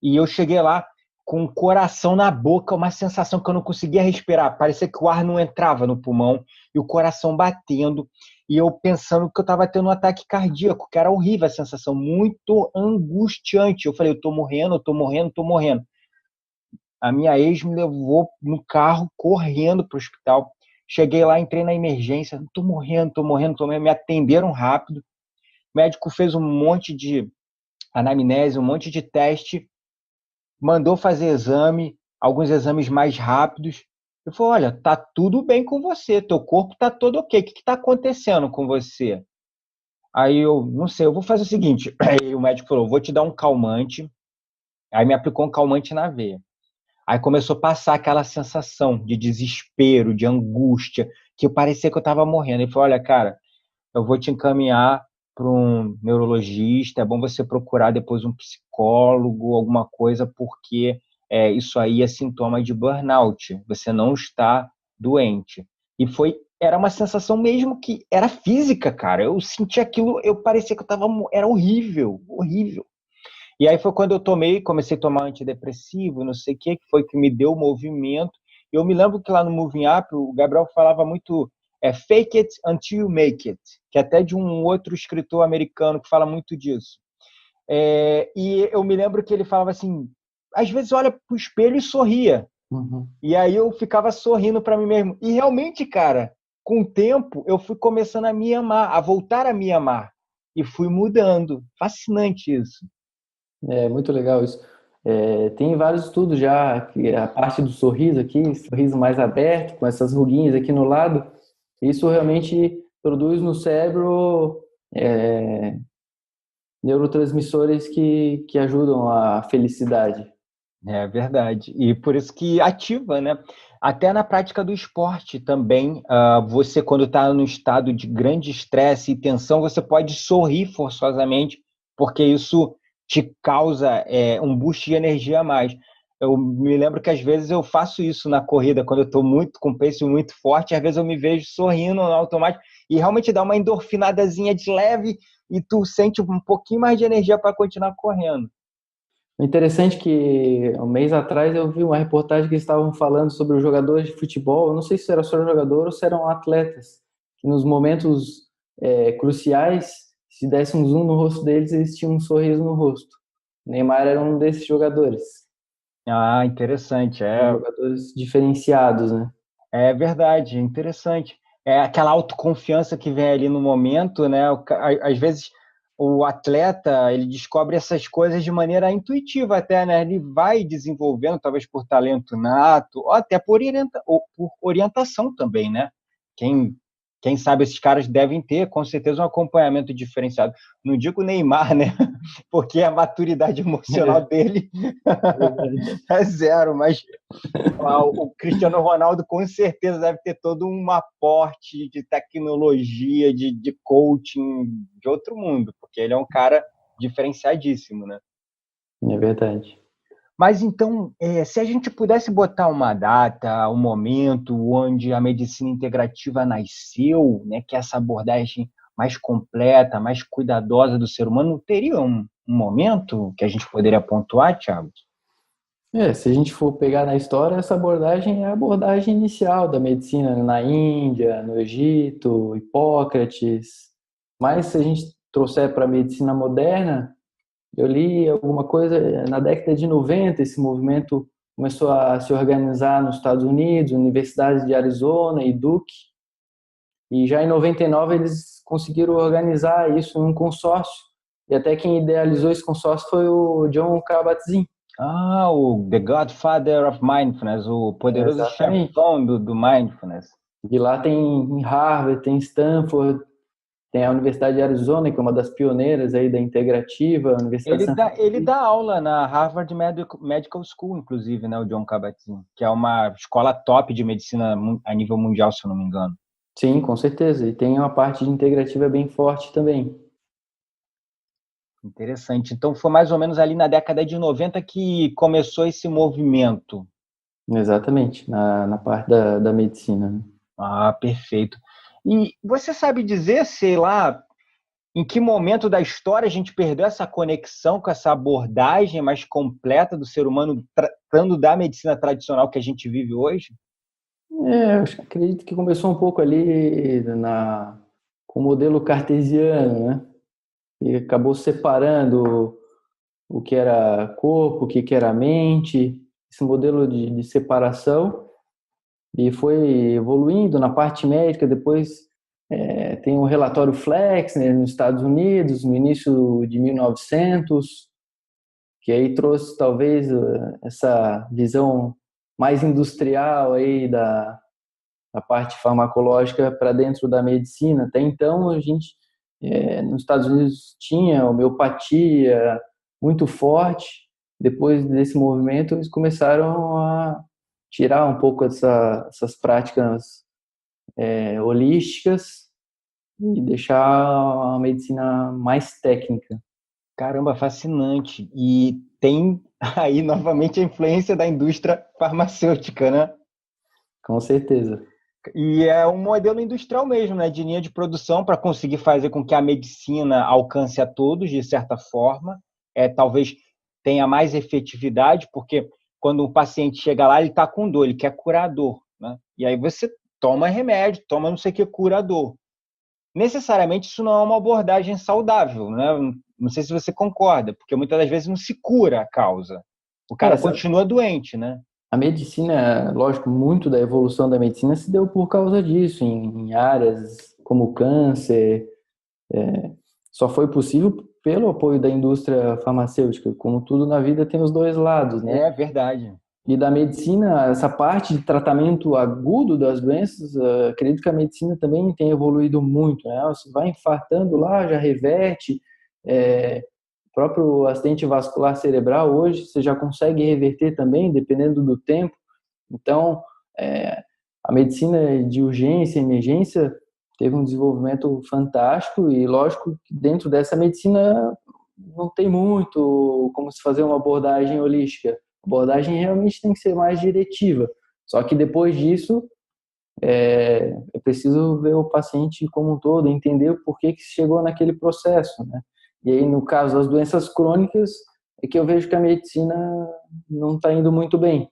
E eu cheguei lá com o coração na boca, uma sensação que eu não conseguia respirar. Parecia que o ar não entrava no pulmão, e o coração batendo, e eu pensando que eu estava tendo um ataque cardíaco, que era horrível a sensação, muito angustiante. Eu falei, eu estou morrendo, eu estou morrendo, estou morrendo. A minha ex me levou no carro, correndo para o hospital. Cheguei lá, entrei na emergência. Estou morrendo, estou morrendo, estou morrendo. Me atenderam rápido. O médico fez um monte de anamnese, um monte de teste. Mandou fazer exame, alguns exames mais rápidos. Eu falei, olha, tá tudo bem com você. Teu corpo tá todo ok. O que está acontecendo com você? Aí eu, não sei, eu vou fazer o seguinte. Aí o médico falou, vou te dar um calmante. Aí me aplicou um calmante na veia. Aí começou a passar aquela sensação de desespero, de angústia, que parecia que eu estava morrendo. Ele falou, olha, cara, eu vou te encaminhar para um neurologista, é bom você procurar depois um psicólogo, alguma coisa, porque isso aí é sintoma de burnout, você não está doente. E era uma sensação mesmo que era física, cara. Eu senti aquilo, eu parecia que eu estava, era horrível, horrível. E aí foi quando eu comecei a tomar antidepressivo, não sei o que foi que me deu o movimento. Eu me lembro que lá no Moving Up, o Gabriel falava muito fake it until you make it, que é até de um outro escritor americano que fala muito disso. E eu me lembro que ele falava assim, às vezes olha pro espelho e sorria. Uhum. E aí eu ficava sorrindo para mim mesmo. E realmente, cara, com o tempo eu fui começando a me amar, a voltar a me amar. E fui mudando. Fascinante isso. É muito legal isso. Tem vários estudos já, que a parte do sorriso aqui, sorriso mais aberto, com essas ruguinhas aqui no lado, isso realmente produz no cérebro neurotransmissores que ajudam a felicidade. É verdade. E por isso que ativa, né? Até na prática do esporte também, você, quando está num estado de grande estresse e tensão, você pode sorrir forçosamente, porque isso te causa um boost de energia a mais. Eu me lembro que às vezes eu faço isso na corrida, quando eu estou muito com pace muito forte, às vezes eu me vejo sorrindo no automático e realmente dá uma endorfinadazinha de leve e tu sente um pouquinho mais de energia para continuar correndo. O interessante é que um mês atrás eu vi uma reportagem que eles estavam falando sobre os jogadores de futebol. Eu não sei se era só jogador ou se eram atletas, que nos momentos cruciais, se desse um zoom no rosto deles, eles tinham um sorriso no rosto. O Neymar era um desses jogadores. Ah, interessante. São jogadores diferenciados, né? É verdade, interessante. É aquela autoconfiança que vem ali no momento, né? Às vezes o atleta ele descobre essas coisas de maneira intuitiva até, né? Ele vai desenvolvendo, talvez por talento nato, ou até ou por orientação também, né? Quem, quem sabe esses caras devem ter, com certeza, um acompanhamento diferenciado. Não digo Neymar, né? Porque a maturidade emocional dele é zero, mas o Cristiano Ronaldo com certeza deve ter todo um aporte de tecnologia, de coaching de outro mundo, porque ele é um cara diferenciadíssimo, né? É verdade. Mas então, se a gente pudesse botar uma data, um momento onde a medicina integrativa nasceu, né, que é essa abordagem mais completa, mais cuidadosa do ser humano, teria um momento que a gente poderia pontuar, Thiago? Se a gente for pegar na história, essa abordagem é a abordagem inicial da medicina na Índia, no Egito, Hipócrates. Mas se a gente trouxer para a medicina moderna, eu li alguma coisa na década de 90, esse movimento começou a se organizar nos Estados Unidos, universidades de Arizona e Duke, e já em 99 eles conseguiram organizar isso em um consórcio, e até quem idealizou esse consórcio foi o John Kabat-Zinn, Ah, o The Godfather of Mindfulness, o poderoso Exatamente. chefão do Mindfulness. E lá tem em Harvard, tem Stanford, tem a Universidade de Arizona, que é uma das pioneiras aí da integrativa, a Universidade de Ele San dá, ele Francisco. dá aula na Harvard Medical School, inclusive, né, o John Kabat-Zinn, que é uma escola top de medicina a nível mundial, se eu não me engano. Sim, com certeza. E tem uma parte de integrativa bem forte também. Interessante. Então, foi mais ou menos ali na década de 90 que começou esse movimento. Exatamente, na parte da medicina, né? Ah, perfeito. E você sabe dizer, sei lá, em que momento da história a gente perdeu essa conexão com essa abordagem mais completa do ser humano tratando da medicina tradicional que a gente vive hoje? Acredito que começou um pouco ali com o modelo cartesiano, né? E acabou separando o que era corpo, o que era mente, esse modelo de separação, e foi evoluindo na parte médica. Depois tem o relatório Flex, né, nos Estados Unidos, no início de 1900, que aí trouxe talvez essa visão mais industrial aí da parte farmacológica para dentro da medicina. Até então, a gente, nos Estados Unidos, tinha homeopatia muito forte. Depois desse movimento, eles começaram a tirar um pouco essas práticas holísticas e deixar a medicina mais técnica. Caramba, fascinante. E tem aí novamente a influência da indústria farmacêutica, né? Com certeza. E é um modelo industrial mesmo, né? De linha de produção para conseguir fazer com que a medicina alcance a todos, de certa forma. Talvez tenha mais efetividade, porque quando o paciente chega lá, ele está com dor, ele quer curar a dor, né? E aí você toma remédio, toma não sei o que, cura a dor. Necessariamente isso não é uma abordagem saudável, né? Não sei se você concorda, porque muitas das vezes não se cura a causa. O cara Essa, continua doente, né? a medicina, lógico, muito da evolução da medicina se deu por causa disso, em áreas como câncer. Só foi possível pelo apoio da indústria farmacêutica. Como tudo na vida tem os dois lados, né? É verdade. E da medicina, essa parte de tratamento agudo das doenças, acredito que a medicina também tem evoluído muito, né? Você vai infartando lá, já reverte. O próprio acidente vascular cerebral hoje você já consegue reverter também, dependendo do tempo. Então, é, a medicina de urgência e emergência teve um desenvolvimento fantástico e, lógico, que dentro dessa medicina não tem muito como se fazer uma abordagem holística. A abordagem realmente tem que ser mais diretiva. Só que depois disso, é preciso ver o paciente como um todo, entender o porquê que chegou naquele processo, né? E aí, no caso das doenças crônicas, é que eu vejo que a medicina não está indo muito bem.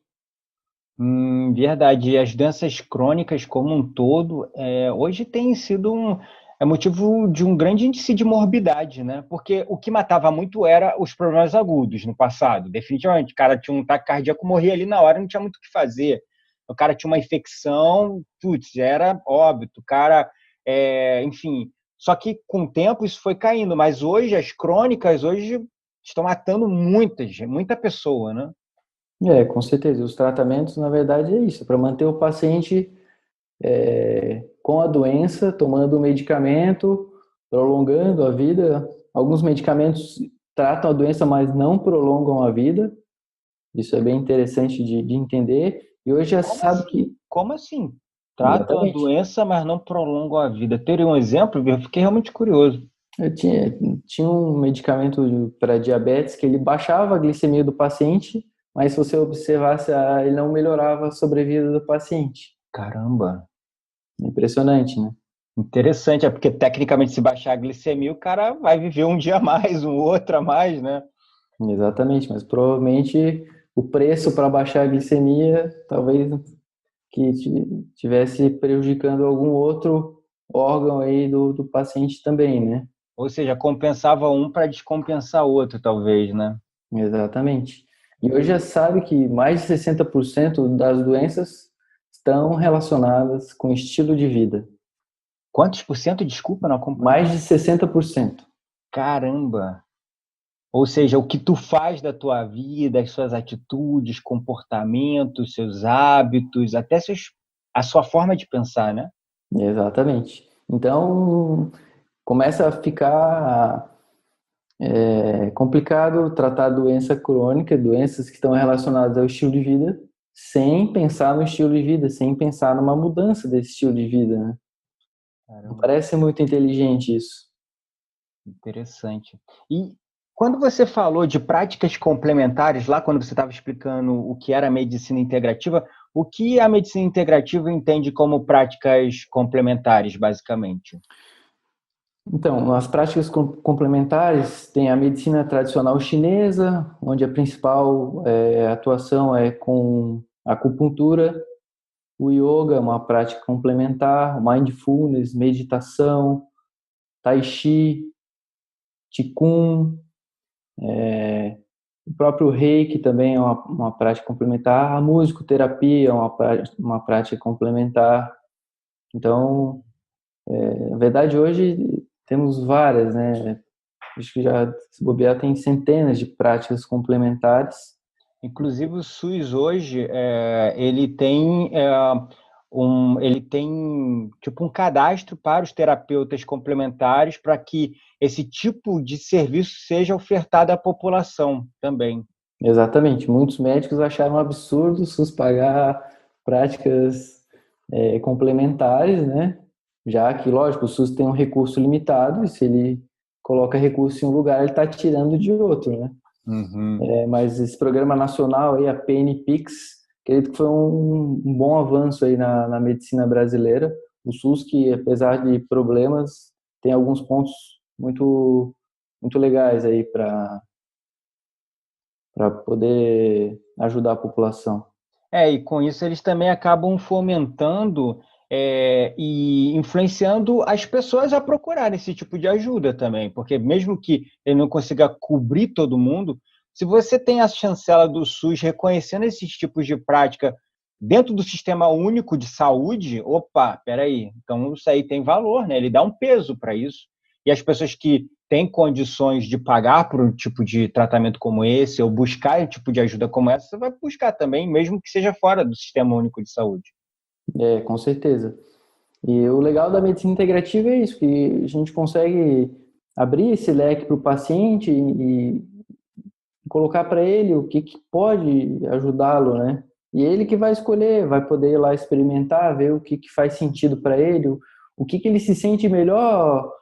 Verdade. E as doenças crônicas como um todo, hoje tem sido motivo de um grande índice de morbidade, né? Porque o que matava muito era os problemas agudos no passado. Definitivamente, o cara tinha um ataque cardíaco, morria ali na hora, não tinha muito o que fazer. O cara tinha uma infecção, putz, era óbito. O cara, enfim. Só que com o tempo isso foi caindo. Mas hoje, as crônicas, hoje estão matando muita pessoa, né? Com certeza. Os tratamentos, na verdade, é isso, para manter o paciente com a doença, tomando o medicamento, prolongando a vida. Alguns medicamentos tratam a doença, mas não prolongam a vida. Isso é bem interessante de entender. E hoje já se Como sabe assim? que, Como assim? Tratam a exatamente, doença, mas não prolongam a vida. Teria um exemplo? Eu fiquei realmente curioso. eu tinha um medicamento para diabetes que ele baixava a glicemia do paciente, mas se você observasse, ele não melhorava a sobrevida do paciente. Caramba, Impressionante, né? interessante. É porque tecnicamente, se baixar a glicemia, o cara vai viver um dia a mais, um outro a mais, né? Exatamente, mas provavelmente o preço para baixar a glicemia talvez que tivesse prejudicando algum outro órgão aí do paciente também, né? Ou seja, compensava um para descompensar outro, talvez, né? Exatamente. E hoje já sabe que mais de 60% das doenças estão relacionadas com estilo de vida. Quantos por cento? Desculpa, não acompanhei. Mais de 60%. Caramba! Ou seja, o que tu faz da tua vida, as suas atitudes, comportamentos, seus hábitos, até a sua forma de pensar, né? Exatamente. Então, começa a ficar complicado tratar doença crônica, doenças que estão relacionadas ao estilo de vida, sem pensar no estilo de vida, sem pensar numa mudança desse estilo de vida, né? Não Caramba, parece muito inteligente isso. interessante. E quando você falou de práticas complementares, lá quando você estava explicando o que era a medicina integrativa, o que a medicina integrativa entende como práticas complementares, basicamente? Então, nas práticas complementares, tem a medicina tradicional chinesa, onde a principal atuação é com acupuntura, o yoga, uma prática complementar, o mindfulness, meditação, tai chi, qigong, o próprio reiki também é uma prática complementar, a musicoterapia é uma prática complementar. Então, na verdade, hoje temos várias, né? Acho que já, se bobear, tem centenas de práticas complementares. Inclusive o SUS hoje, ele tem tipo um cadastro para os terapeutas complementares para que esse tipo de serviço seja ofertado à população também. Exatamente. Muitos médicos acharam um absurdo o SUS pagar práticas complementares, né? Já que, lógico, o SUS tem um recurso limitado e se ele coloca recurso em um lugar, ele está tirando de outro, né? Uhum. Mas esse programa nacional aí, a PNPix, acredito que foi um bom avanço aí na medicina brasileira. O SUS, que apesar de problemas, tem alguns pontos muito, muito legais aí para poder ajudar a população. E com isso eles também acabam fomentando e influenciando as pessoas a procurarem esse tipo de ajuda também, porque mesmo que ele não consiga cobrir todo mundo, se você tem a chancela do SUS reconhecendo esses tipos de prática dentro do sistema único de saúde, opa, peraí, então isso aí tem valor, né? Ele dá um peso para isso. E as pessoas que têm condições de pagar por um tipo de tratamento como esse, ou buscar um tipo de ajuda como essa, você vai buscar também, mesmo que seja fora do Sistema Único de Saúde. Com certeza. E o legal da medicina integrativa é isso, que a gente consegue abrir esse leque para o paciente e colocar para ele o que pode ajudá-lo, né? E ele que vai escolher, vai poder ir lá experimentar, ver o que faz sentido para ele, o que ele se sente melhor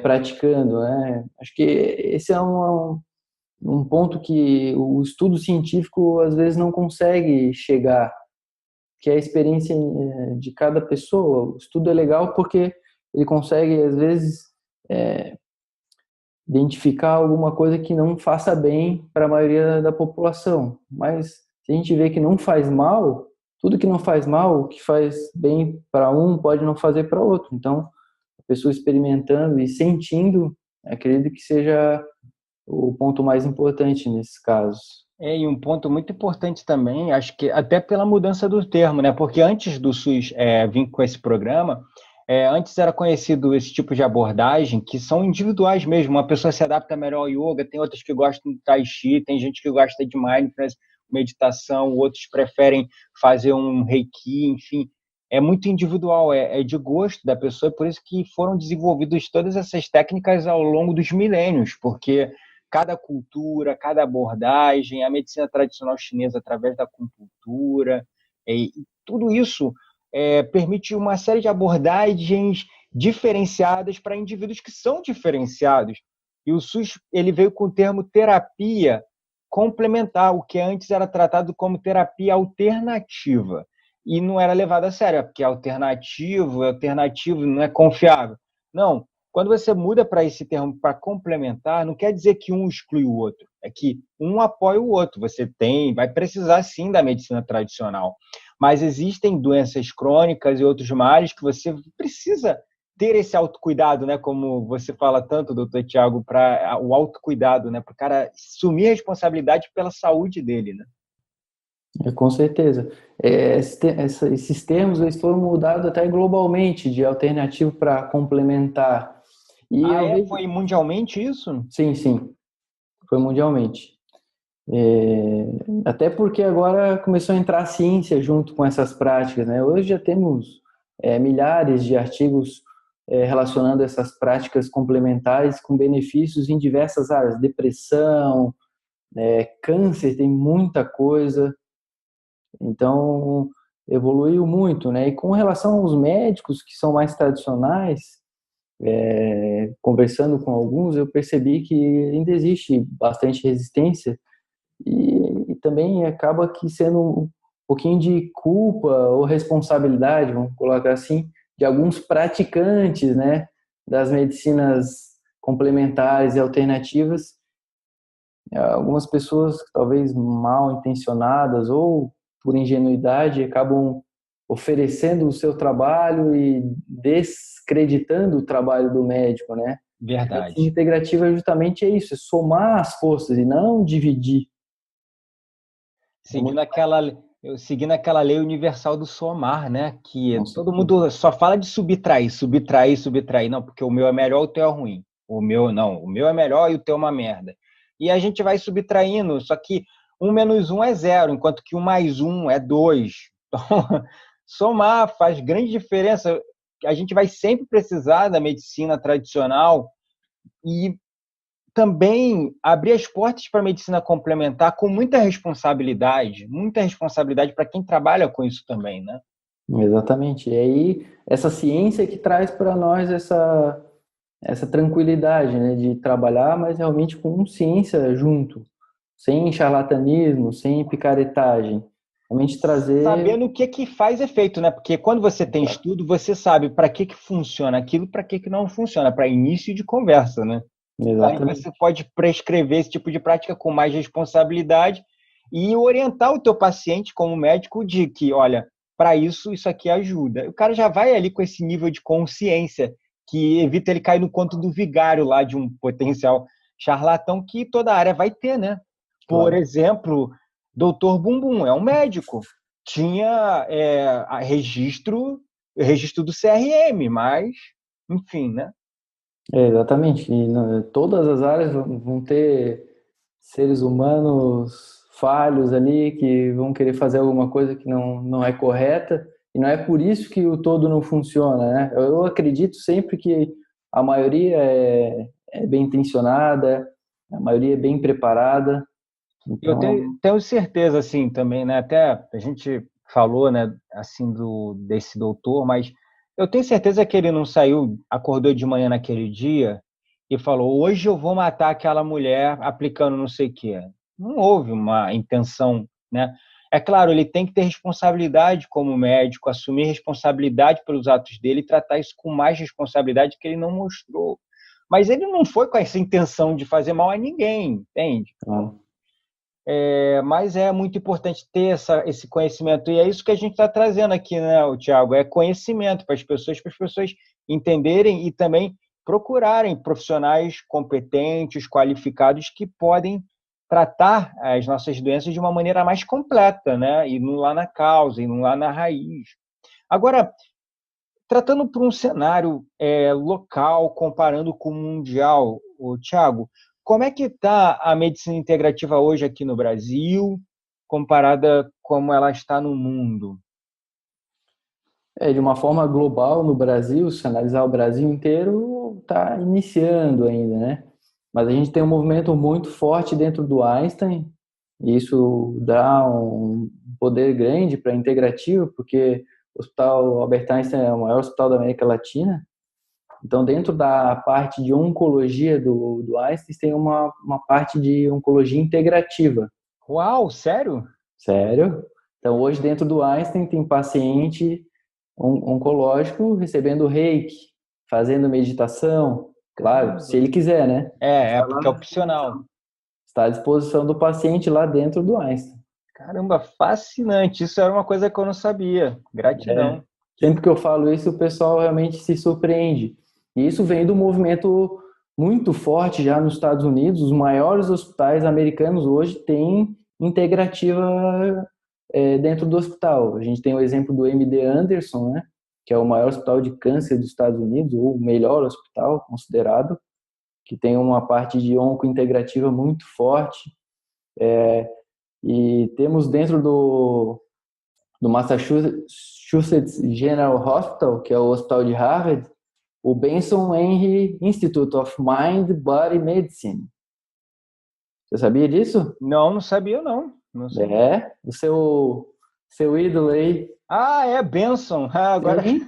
praticando, né? Acho que esse é um ponto que o estudo científico às vezes não consegue chegar, que é a experiência de cada pessoa. O estudo é legal porque ele consegue, às vezes, identificar alguma coisa que não faça bem para a maioria da população. Mas se a gente vê que não faz mal, tudo que não faz mal, o que faz bem para um pode não fazer para outro. Então, a pessoa experimentando e sentindo, acredito que seja o ponto mais importante nesses casos. E um ponto muito importante também, acho que até pela mudança do termo, né? Porque antes do SUS vir com esse programa, antes era conhecido esse tipo de abordagem que são individuais mesmo. Uma pessoa se adapta melhor ao yoga, tem outras que gostam do tai chi, tem gente que gosta de mindfulness, meditação, outros preferem fazer um reiki, enfim. É muito individual, é de gosto da pessoa, e por isso que foram desenvolvidas todas essas técnicas ao longo dos milênios, porque cada cultura, cada abordagem, a medicina tradicional chinesa através da acupuntura, e tudo isso permite uma série de abordagens diferenciadas para indivíduos que são diferenciados. E o SUS ele veio com o termo terapia complementar, o que antes era tratado como terapia alternativa. E não era levado a sério, porque alternativo não é confiável. Não, quando você muda para esse termo para complementar, não quer dizer que um exclui o outro, é que um apoia o outro. Você vai precisar sim da medicina tradicional, mas existem doenças crônicas e outros males que você precisa ter esse autocuidado, né? Como você fala tanto, doutor Tiago, para o autocuidado, né? Para o cara assumir a responsabilidade pela saúde dele, né? Com certeza. Esses termos eles foram mudados até globalmente, de alternativo para complementar. E eu vejo, Foi mundialmente isso? sim, sim. foi mundialmente. Até porque agora começou a entrar a ciência junto com essas práticas, né? Hoje já temos milhares de artigos relacionando essas práticas complementares com benefícios em diversas áreas, depressão, câncer, tem muita coisa. Então, evoluiu muito, né? E com relação aos médicos que são mais tradicionais, conversando com alguns, eu percebi que ainda existe bastante resistência e também acaba que sendo um pouquinho de culpa ou responsabilidade, vamos colocar assim, de alguns praticantes, né, das medicinas complementares e alternativas. Algumas pessoas, talvez mal intencionadas ou por ingenuidade, acabam oferecendo o seu trabalho e descreditando o trabalho do médico, né? A medicina Verdade. integrativa justamente é isso, é somar as forças e não dividir. É Seguindo muito aquela, seguindo aquela lei universal do somar, né? Que mais todo mundo só fala de subtrair, subtrair, subtrair. Não, porque o meu é melhor, o teu é ruim. O meu não, o meu é melhor e o teu é uma merda. E a gente vai subtraindo, só que 1 - 1 é 0, enquanto que 1 + 1 é 2. Então, somar faz grande diferença. A gente vai sempre precisar da medicina tradicional e também abrir as portas para a medicina complementar com muita responsabilidade para quem trabalha com isso também, né? exatamente. E aí, essa ciência que traz para nós essa tranquilidade, né, de trabalhar, mas realmente com ciência junto, sem charlatanismo, sem picaretagem. Realmente trazer. Sabendo o que que faz efeito, né? Porque quando você tem estudo, você sabe para que funciona aquilo, para que não funciona, para início de conversa, né? Aí você Exatamente. pode prescrever esse tipo de prática com mais responsabilidade e orientar o teu paciente como médico de que, olha, para isso, isso aqui ajuda. O cara já vai ali com esse nível de consciência que evita ele cair no conto do vigário lá de um potencial charlatão que toda área vai ter, né? Por Claro. exemplo, doutor Bumbum é um médico, tinha registro do CRM, mas, enfim, né? Exatamente. E todas as áreas vão ter seres humanos falhos ali que vão querer fazer alguma coisa que não é correta. E não é por isso que o todo não funciona, né? Eu acredito sempre que a maioria é bem intencionada, a maioria é bem preparada. Eu Então, tenho certeza, assim, também, né? Até a gente falou, né, assim, desse doutor, mas eu tenho certeza que ele não saiu, acordou de manhã naquele dia e falou: hoje eu vou matar aquela mulher aplicando não sei o quê. Não houve uma intenção, né? É claro, ele tem que ter responsabilidade como médico, assumir responsabilidade pelos atos dele e tratar isso com mais responsabilidade que ele não mostrou. Mas ele não foi com essa intenção de fazer mal a ninguém, entende? claro. Mas é muito importante ter esse conhecimento, e é isso que a gente está trazendo aqui, né, Tiago? É conhecimento para as pessoas entenderem e também procurarem profissionais competentes, qualificados, que podem tratar as nossas doenças de uma maneira mais completa, né? E não lá na causa, e não lá na raiz. Agora, tratando para um cenário local, comparando com o mundial, Tiago, como é que está a medicina integrativa hoje aqui no Brasil, comparada como ela está no mundo? De uma forma global no Brasil, se analisar o Brasil inteiro, está iniciando ainda, né? Mas a gente tem um movimento muito forte dentro do Einstein, e isso dá um poder grande para a integrativa, porque o Hospital Albert Einstein é o maior hospital da América Latina. Então, dentro da parte de oncologia do Einstein, tem uma parte de oncologia integrativa. Uau, sério? Sério? Então, hoje, dentro do Einstein, tem paciente oncológico recebendo reiki, fazendo meditação, claro, se Caramba. ele quiser, né? É Está lá porque é à opcional. disposição. Está à disposição do paciente lá dentro do Einstein. Caramba, fascinante. Isso era uma coisa que eu não sabia. É. Gratidão. Sempre que eu falo isso, o pessoal realmente se surpreende. E isso vem do movimento muito forte já nos Estados Unidos. Os maiores hospitais americanos hoje têm integrativa dentro do hospital. A gente tem o exemplo do MD Anderson, né, que é o maior hospital de câncer dos Estados Unidos, ou o melhor hospital considerado. que tem uma parte de onco-integrativa muito forte. E temos dentro do Massachusetts General Hospital, que é o hospital de Harvard, o Benson Henry Institute of Mind Body Medicine. Você sabia disso? Não, não sabia, não. Não sabia. O seu ídolo aí. Ah, é Benson. Ah, agora. Sim,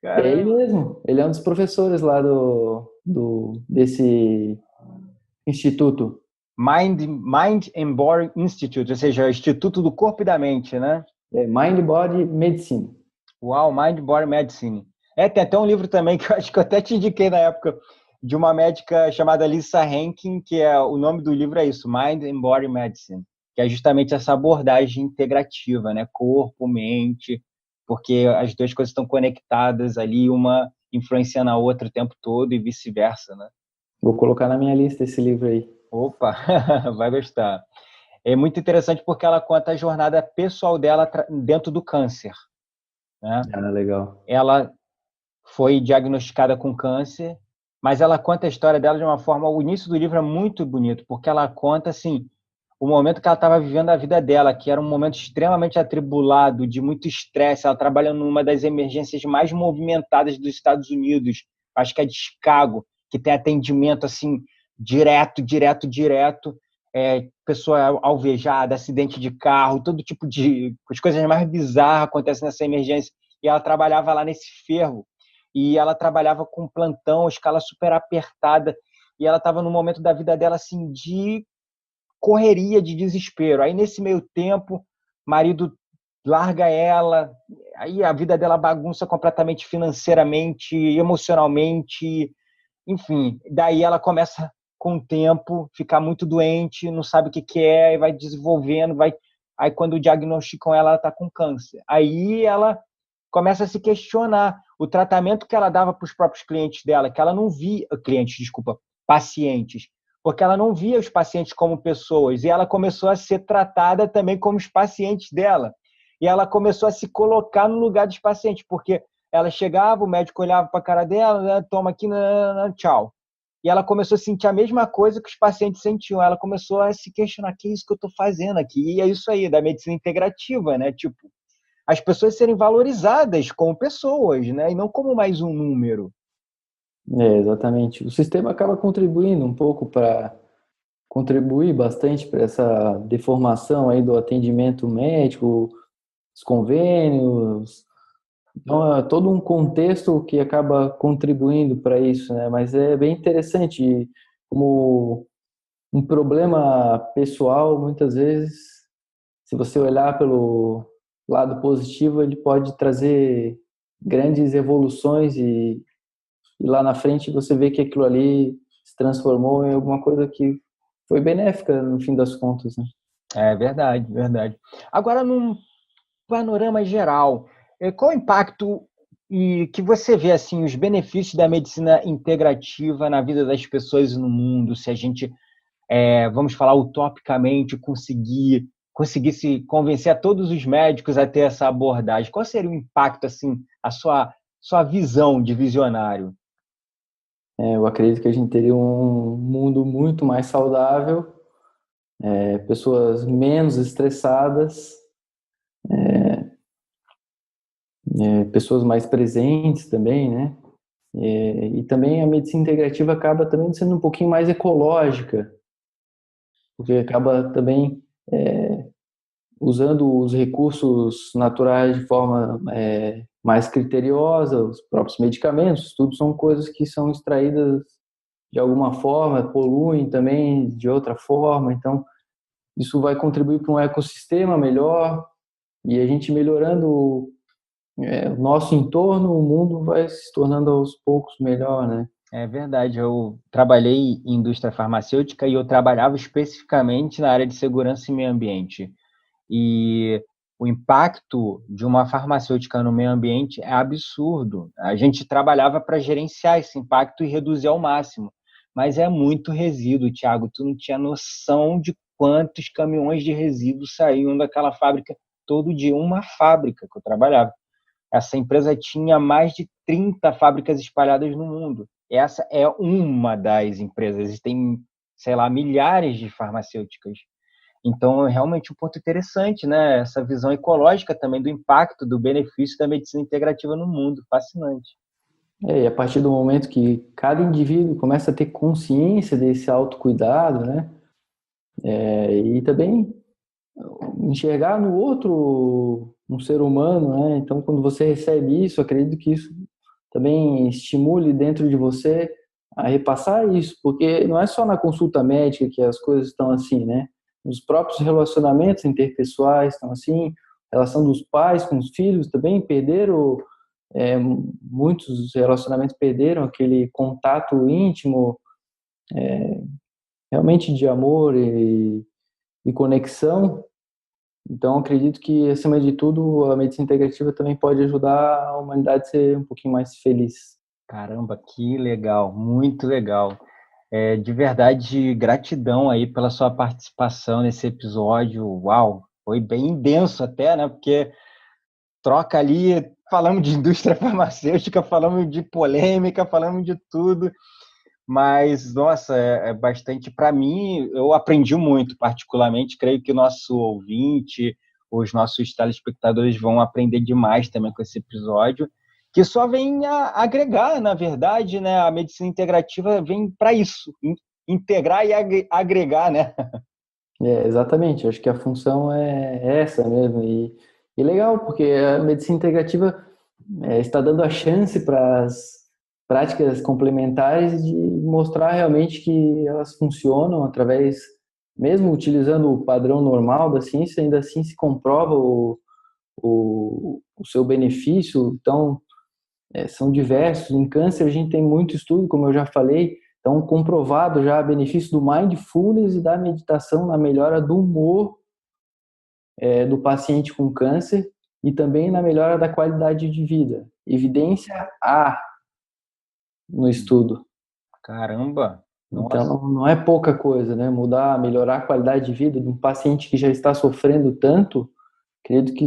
é ele Caramba. mesmo. Ele é um dos professores lá desse instituto. Mind and Body Institute, ou seja, o Instituto do Corpo e da Mente, né? É Mind Body Medicine. Uau, Mind Body Medicine. Tem até um livro também que eu acho que eu até te indiquei na época, de uma médica chamada Lisa Hankin, que o nome do livro é isso, Mind and Body Medicine, que é justamente essa abordagem integrativa, né? Corpo, mente, porque as duas coisas estão conectadas ali, uma influenciando a outra o tempo todo e vice-versa, né? Vou colocar na minha lista esse livro aí. Opa, vai gostar. É muito interessante porque ela conta a jornada pessoal dela dentro do câncer, né? Ah, legal. Ela foi diagnosticada com câncer, mas ela conta a história dela de uma forma... O início do livro é muito bonito, porque ela conta, assim, o momento que ela estava vivendo a vida dela, que era um momento extremamente atribulado, de muito estresse. Ela trabalha numa das emergências mais movimentadas dos Estados Unidos, acho que é de Chicago, que tem atendimento, assim, direto, pessoa alvejada, acidente de carro, todo tipo de... As coisas mais bizarras acontecem nessa emergência. E ela trabalhava lá nesse fervo, e ela trabalhava com plantão, escala super apertada, e ela estava num momento da vida dela, assim, de correria, de desespero. Aí, nesse meio tempo, marido larga ela, aí a vida dela bagunça completamente financeiramente, emocionalmente, enfim. Daí ela começa, com o tempo, ficar muito doente, não sabe o que é, e vai desenvolvendo, Aí, quando diagnosticam ela, ela está com câncer. Aí ela começa a se questionar o tratamento que ela dava para os próprios clientes dela, que ela não via, pacientes, porque ela não via os pacientes como pessoas, e ela começou a ser tratada também como os pacientes dela. E ela começou a se colocar no lugar dos pacientes, porque ela chegava, o médico olhava para a cara dela, né, toma aqui, tchau. E ela começou a sentir a mesma coisa que os pacientes sentiam. Ela começou a se questionar: que é isso que eu estou fazendo aqui? E é isso aí, da medicina integrativa, né? Tipo, as pessoas serem valorizadas como pessoas, né? E não como mais um número. Exatamente. O sistema acaba contribuindo um pouco para contribuir bastante para essa deformação aí do atendimento médico, os convênios. Então, é todo um contexto que acaba contribuindo para isso, né? Mas é bem interessante como um problema pessoal, muitas vezes, se você olhar pelo lado positivo, ele pode trazer grandes evoluções e lá na frente você vê que aquilo ali se transformou em alguma coisa que foi benéfica no fim das contas, né? É verdade, verdade. Agora, num panorama geral, qual o impacto e que você vê, assim, os benefícios da medicina integrativa na vida das pessoas e no mundo, se a gente, vamos falar utopicamente, conseguisse convencer a todos os médicos a ter essa abordagem? Qual seria o impacto, assim, a sua visão de visionário? Eu acredito que a gente teria um mundo muito mais saudável, pessoas menos estressadas, pessoas mais presentes também, né? E também a medicina integrativa acaba também sendo um pouquinho mais ecológica, porque acaba também usando os recursos naturais de forma mais criteriosa, os próprios medicamentos, tudo são coisas que são extraídas de alguma forma, poluem também de outra forma, então isso vai contribuir para um ecossistema melhor, e a gente melhorando o nosso entorno, o mundo vai se tornando aos poucos melhor, né? É verdade, eu trabalhei em indústria farmacêutica e eu trabalhava especificamente na área de segurança e meio ambiente. E o impacto de uma farmacêutica no meio ambiente é absurdo. A gente trabalhava para gerenciar esse impacto e reduzir ao máximo, mas é muito resíduo, Thiago. Tu não tinha noção de quantos caminhões de resíduos saíam daquela fábrica todo dia. Uma fábrica que eu trabalhava. Essa empresa tinha mais de 30 fábricas espalhadas no mundo. essa é uma das empresas. Existem, sei lá, milhares de farmacêuticas. Então, é realmente um ponto interessante, né? Essa visão ecológica também do impacto, do benefício da medicina integrativa no mundo. Fascinante. E a partir do momento que cada indivíduo começa a ter consciência desse autocuidado, né? E também enxergar no outro um ser humano, né? Então, quando você recebe isso, acredito que isso também estimule dentro de você a repassar isso, porque não é só na consulta médica que as coisas estão assim, né? Os próprios relacionamentos interpessoais estão assim, a relação dos pais com os filhos também perderam, muitos relacionamentos perderam aquele contato íntimo, realmente de amor e conexão. Então, acredito que, acima de tudo, a medicina integrativa também pode ajudar a humanidade a ser um pouquinho mais feliz. Caramba, que legal, muito legal. De verdade, gratidão aí pela sua participação nesse episódio. Uau, foi bem denso até, né? Porque troca ali, falamos de indústria farmacêutica, falamos de polêmica, falamos de tudo. Mas, nossa, é bastante. Para mim, eu aprendi muito, particularmente. Creio que o nosso ouvinte, os nossos telespectadores vão aprender demais também com esse episódio, que só vem a agregar, na verdade, né? A medicina integrativa vem para isso, integrar e agregar, né? Exatamente, acho que a função é essa mesmo. E legal, porque a medicina integrativa está dando a chance para as práticas complementares de mostrar realmente que elas funcionam através, mesmo utilizando o padrão normal da ciência, ainda assim se comprova o seu benefício. Então, são diversos. Em câncer, a gente tem muito estudo, como eu já falei, então comprovado já benefício do mindfulness e da meditação na melhora do humor do paciente com câncer e também na melhora da qualidade de vida. Evidência há no estudo. Caramba! Nossa. Então, não é pouca coisa, né? Mudar, melhorar a qualidade de vida de um paciente que já está sofrendo tanto, acredito que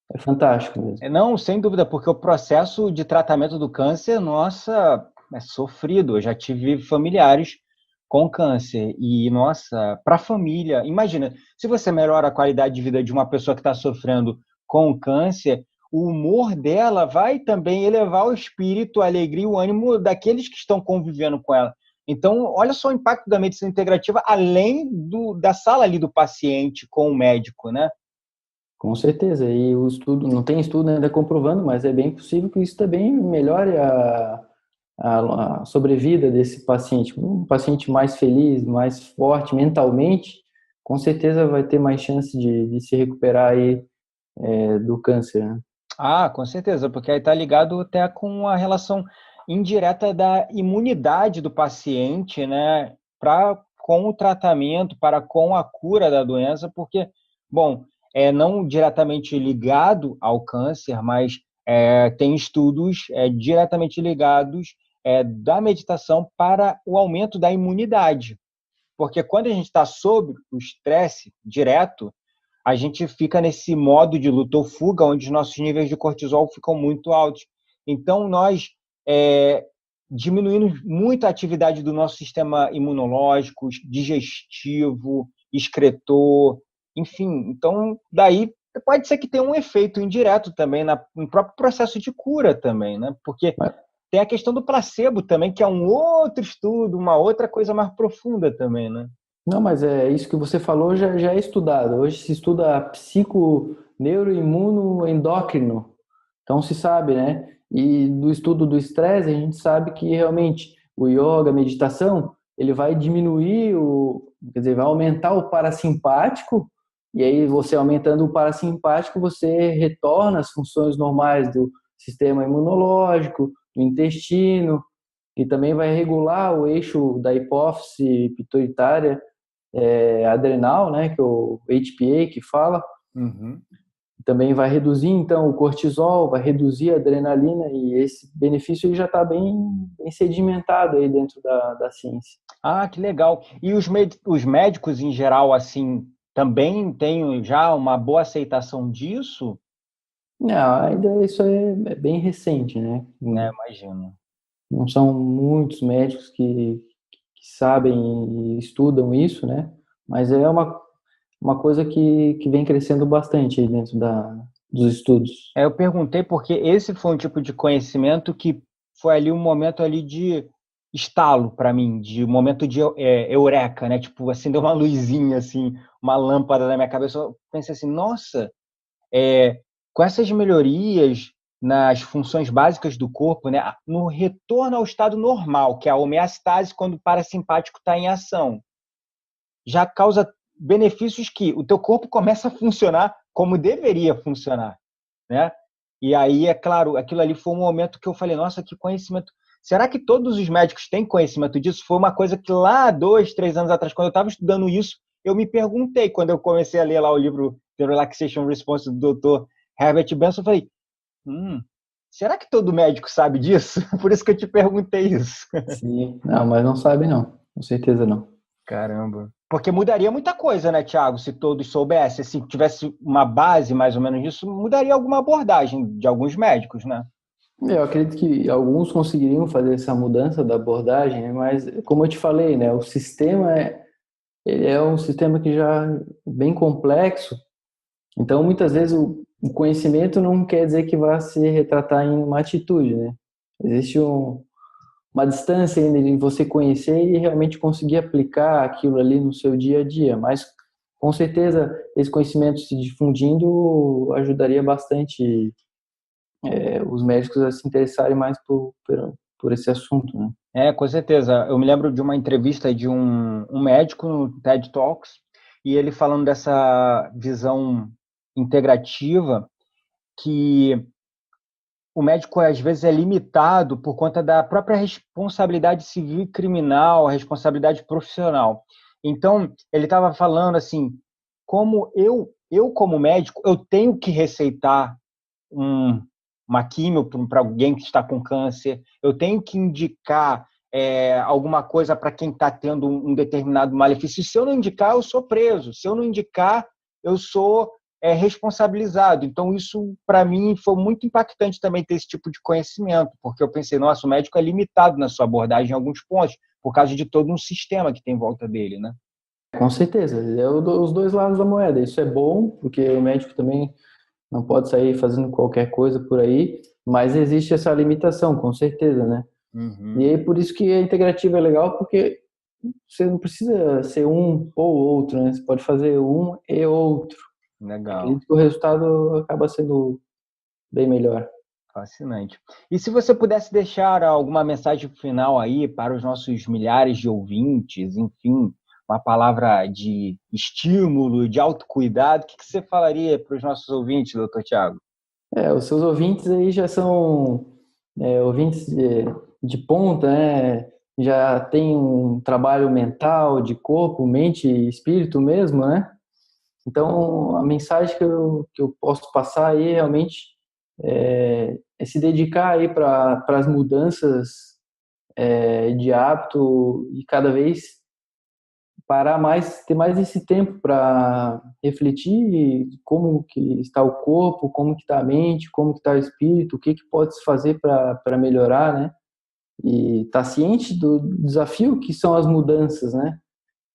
é fantástico mesmo. Não, sem dúvida, porque o processo de tratamento do câncer, nossa, é sofrido. Eu já tive familiares com câncer e, nossa, para a família, imagina, se você melhora a qualidade de vida de uma pessoa que está sofrendo com câncer, o humor dela vai também elevar o espírito, a alegria e o ânimo daqueles que estão convivendo com ela. Então, olha só o impacto da medicina integrativa, além da sala ali do paciente com o médico, né? Com certeza, e o estudo, não tem estudo ainda comprovando, mas é bem possível que isso também melhore a sobrevida desse paciente. Um paciente mais feliz, mais forte mentalmente, com certeza vai ter mais chance de se recuperar aí do câncer, né? Ah, com certeza, porque aí está ligado até com a relação indireta da imunidade do paciente, né, com o tratamento, para com a cura da doença, porque, bom, não diretamente ligado ao câncer, mas tem estudos diretamente ligados da meditação para o aumento da imunidade, porque quando a gente está sob o estresse direto, a gente fica nesse modo de luta ou fuga, onde os nossos níveis de cortisol ficam muito altos. Então, nós diminuímos muito a atividade do nosso sistema imunológico, digestivo, excretor, enfim. Então, daí pode ser que tenha um efeito indireto também no próprio processo de cura também, né? Porque tem a questão do placebo também, que é um outro estudo, uma outra coisa mais profunda também, né? Não, mas isso que você falou já é estudado. Hoje se estuda psico-neuroimunoendócrino. Então se sabe, né? E do estudo do estresse, a gente sabe que realmente o yoga, a meditação, ele vai diminuir quer dizer, vai aumentar o parasimpático, e aí você aumentando o parasimpático, você retorna às funções normais do sistema imunológico, do intestino, e também vai regular o eixo da hipófise pituitária adrenal, né, que é o HPA que fala. Uhum. Também vai reduzir, então, o cortisol, vai reduzir a adrenalina, e esse benefício já está bem sedimentado aí dentro da ciência. Ah, que legal. E os médicos, em geral, assim, também têm já uma boa aceitação disso? Não, ainda isso é bem recente, né? Né, imagino. não são muitos médicos que sabem e estudam isso, né? Mas é uma coisa que vem crescendo bastante aí dentro dos estudos. Eu perguntei porque esse foi um tipo de conhecimento que foi ali um momento ali de estalo para mim, de um momento de eureka, né? Tipo, acendeu uma luzinha, assim, uma lâmpada na minha cabeça. Eu pensei assim, nossa, com essas melhorias nas funções básicas do corpo, né? No retorno ao estado normal, que é a homeostase quando o parasimpático está em ação, já causa benefícios que o teu corpo começa a funcionar como deveria funcionar, né? E aí, é claro, aquilo ali foi um momento que eu falei, nossa, que conhecimento. Será que todos os médicos têm conhecimento disso? Foi uma coisa que lá 2, 3 anos atrás, quando eu estava estudando isso, eu me perguntei, quando eu comecei a ler lá o livro The Relaxation Response do Dr. Herbert Benson, eu falei, será que todo médico sabe disso? Por isso que eu te perguntei isso. Sim, não, mas não sabe não, com certeza não. Caramba. Porque mudaria muita coisa, né, Thiago? Se todos soubessem, se tivesse uma base mais ou menos disso, mudaria alguma abordagem de alguns médicos, né? Eu acredito que alguns conseguiriam fazer essa mudança da abordagem, né? Mas como eu te falei, né, o sistema ele é um sistema que já é bem complexo. Então, muitas vezes o conhecimento não quer dizer que vai se retratar em uma atitude, né? Existe uma distância ainda em você conhecer e realmente conseguir aplicar aquilo ali no seu dia a dia. Mas, com certeza, esse conhecimento se difundindo ajudaria bastante os médicos a se interessarem mais por esse assunto, né? Com certeza. Eu me lembro de uma entrevista de um médico no TED Talks, e ele falando dessa visão integrativa, que o médico às vezes é limitado por conta da própria responsabilidade civil e criminal, a responsabilidade profissional. Então, ele estava falando assim, como eu como médico, eu tenho que receitar um, uma químio para alguém que está com câncer, eu tenho que indicar alguma coisa para quem está tendo um determinado malefício. Se eu não indicar, eu sou preso. Se eu não indicar, eu sou responsabilizado. Então, isso, para mim, foi muito impactante também ter esse tipo de conhecimento, porque eu pensei, nossa, o médico é limitado na sua abordagem em alguns pontos, por causa de todo um sistema que tem em volta dele, né? Com certeza, os dois lados da moeda. Isso é bom, porque o médico também não pode sair fazendo qualquer coisa por aí, mas existe essa limitação, com certeza, né? E Uhum. aí por isso que a integrativa é legal, porque você não precisa ser um ou outro, né? Você pode fazer um e outro. Legal. Acredito que o resultado acaba sendo bem melhor. Fascinante. E se você pudesse deixar alguma mensagem final aí para os nossos milhares de ouvintes, enfim, uma palavra de estímulo, de autocuidado, o que você falaria para os nossos ouvintes, doutor Tiago? Os seus ouvintes aí já são ouvintes de ponta, né? Já tem um trabalho mental, de corpo, mente e espírito mesmo, né? Então, a mensagem que eu posso passar aí realmente é se dedicar aí para as mudanças de hábito e cada vez parar mais, ter mais esse tempo para refletir como que está o corpo, como que está a mente, como que está o espírito, o que que pode se fazer para melhorar, né? E estar ciente do desafio que são as mudanças, né?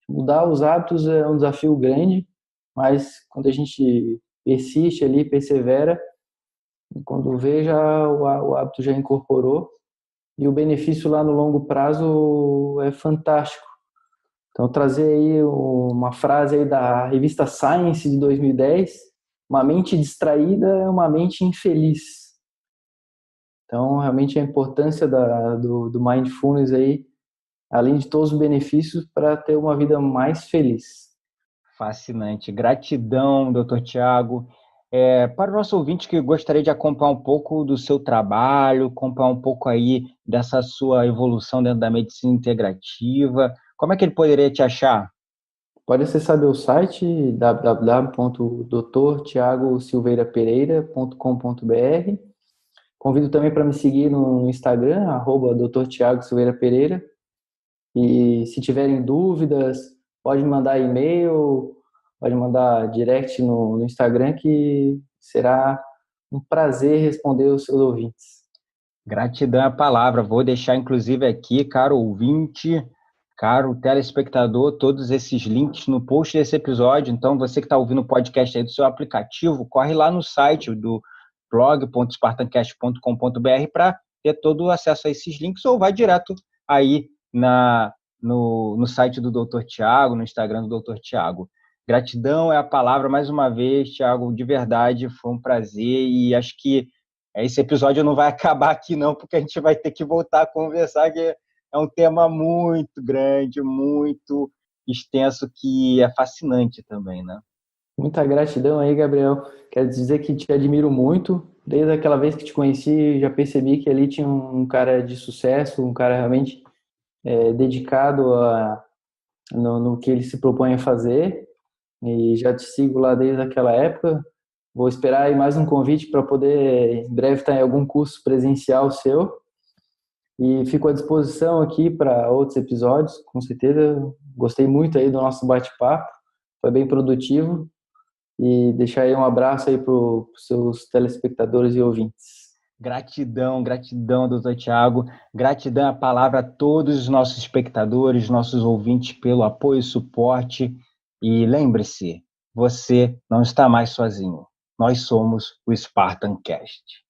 Mudar os hábitos é um desafio grande, mas quando a gente persiste ali, persevera, quando vê já o hábito já incorporou e o benefício lá no longo prazo é fantástico. Então, trazer aí uma frase aí da revista Science de 2010, uma mente distraída é uma mente infeliz. Então, realmente a importância do mindfulness aí, além de todos os benefícios, para ter uma vida mais feliz. Fascinante. Gratidão, doutor Tiago. Para o nosso ouvinte que gostaria de acompanhar um pouco do seu trabalho, acompanhar um pouco aí dessa sua evolução dentro da medicina integrativa, como é que ele poderia te achar? Pode acessar meu site www.drtiagosilveirapereira.com.br. Convido também para me seguir no Instagram, @Dr. Tiago Silveira Pereira. E se tiverem dúvidas, pode mandar e-mail, pode mandar direct no Instagram, que será um prazer responder os seus ouvintes. Gratidão é a palavra. Vou deixar, inclusive, aqui, caro ouvinte, caro telespectador, todos esses links no post desse episódio. Então, você que está ouvindo o podcast aí do seu aplicativo, corre lá no site do blog.spartancast.com.br para ter todo o acesso a esses links, ou vai direto aí no site do Dr. Tiago, no Instagram do Dr. Tiago. Gratidão é a palavra, mais uma vez, Tiago, de verdade, foi um prazer, e acho que esse episódio não vai acabar aqui não, porque a gente vai ter que voltar a conversar, que é um tema muito grande, muito extenso, que é fascinante também, né? Muita gratidão aí, Gabriel. Quero dizer que te admiro muito. Desde aquela vez que te conheci, já percebi que ali tinha um cara de sucesso, um cara realmente dedicado no que ele se propõe a fazer. E já te sigo lá desde aquela época. Vou esperar aí mais um convite para poder, em breve, estar em algum curso presencial seu. E fico à disposição aqui para outros episódios, com certeza. Gostei muito aí do nosso bate-papo. Foi bem produtivo. E deixar aí um abraço aí para os seus telespectadores e ouvintes. Gratidão, gratidão, doutor Tiago. Gratidão a palavra a todos os nossos espectadores, nossos ouvintes pelo apoio e suporte. E lembre-se, você não está mais sozinho. Nós somos o Spartan Cast.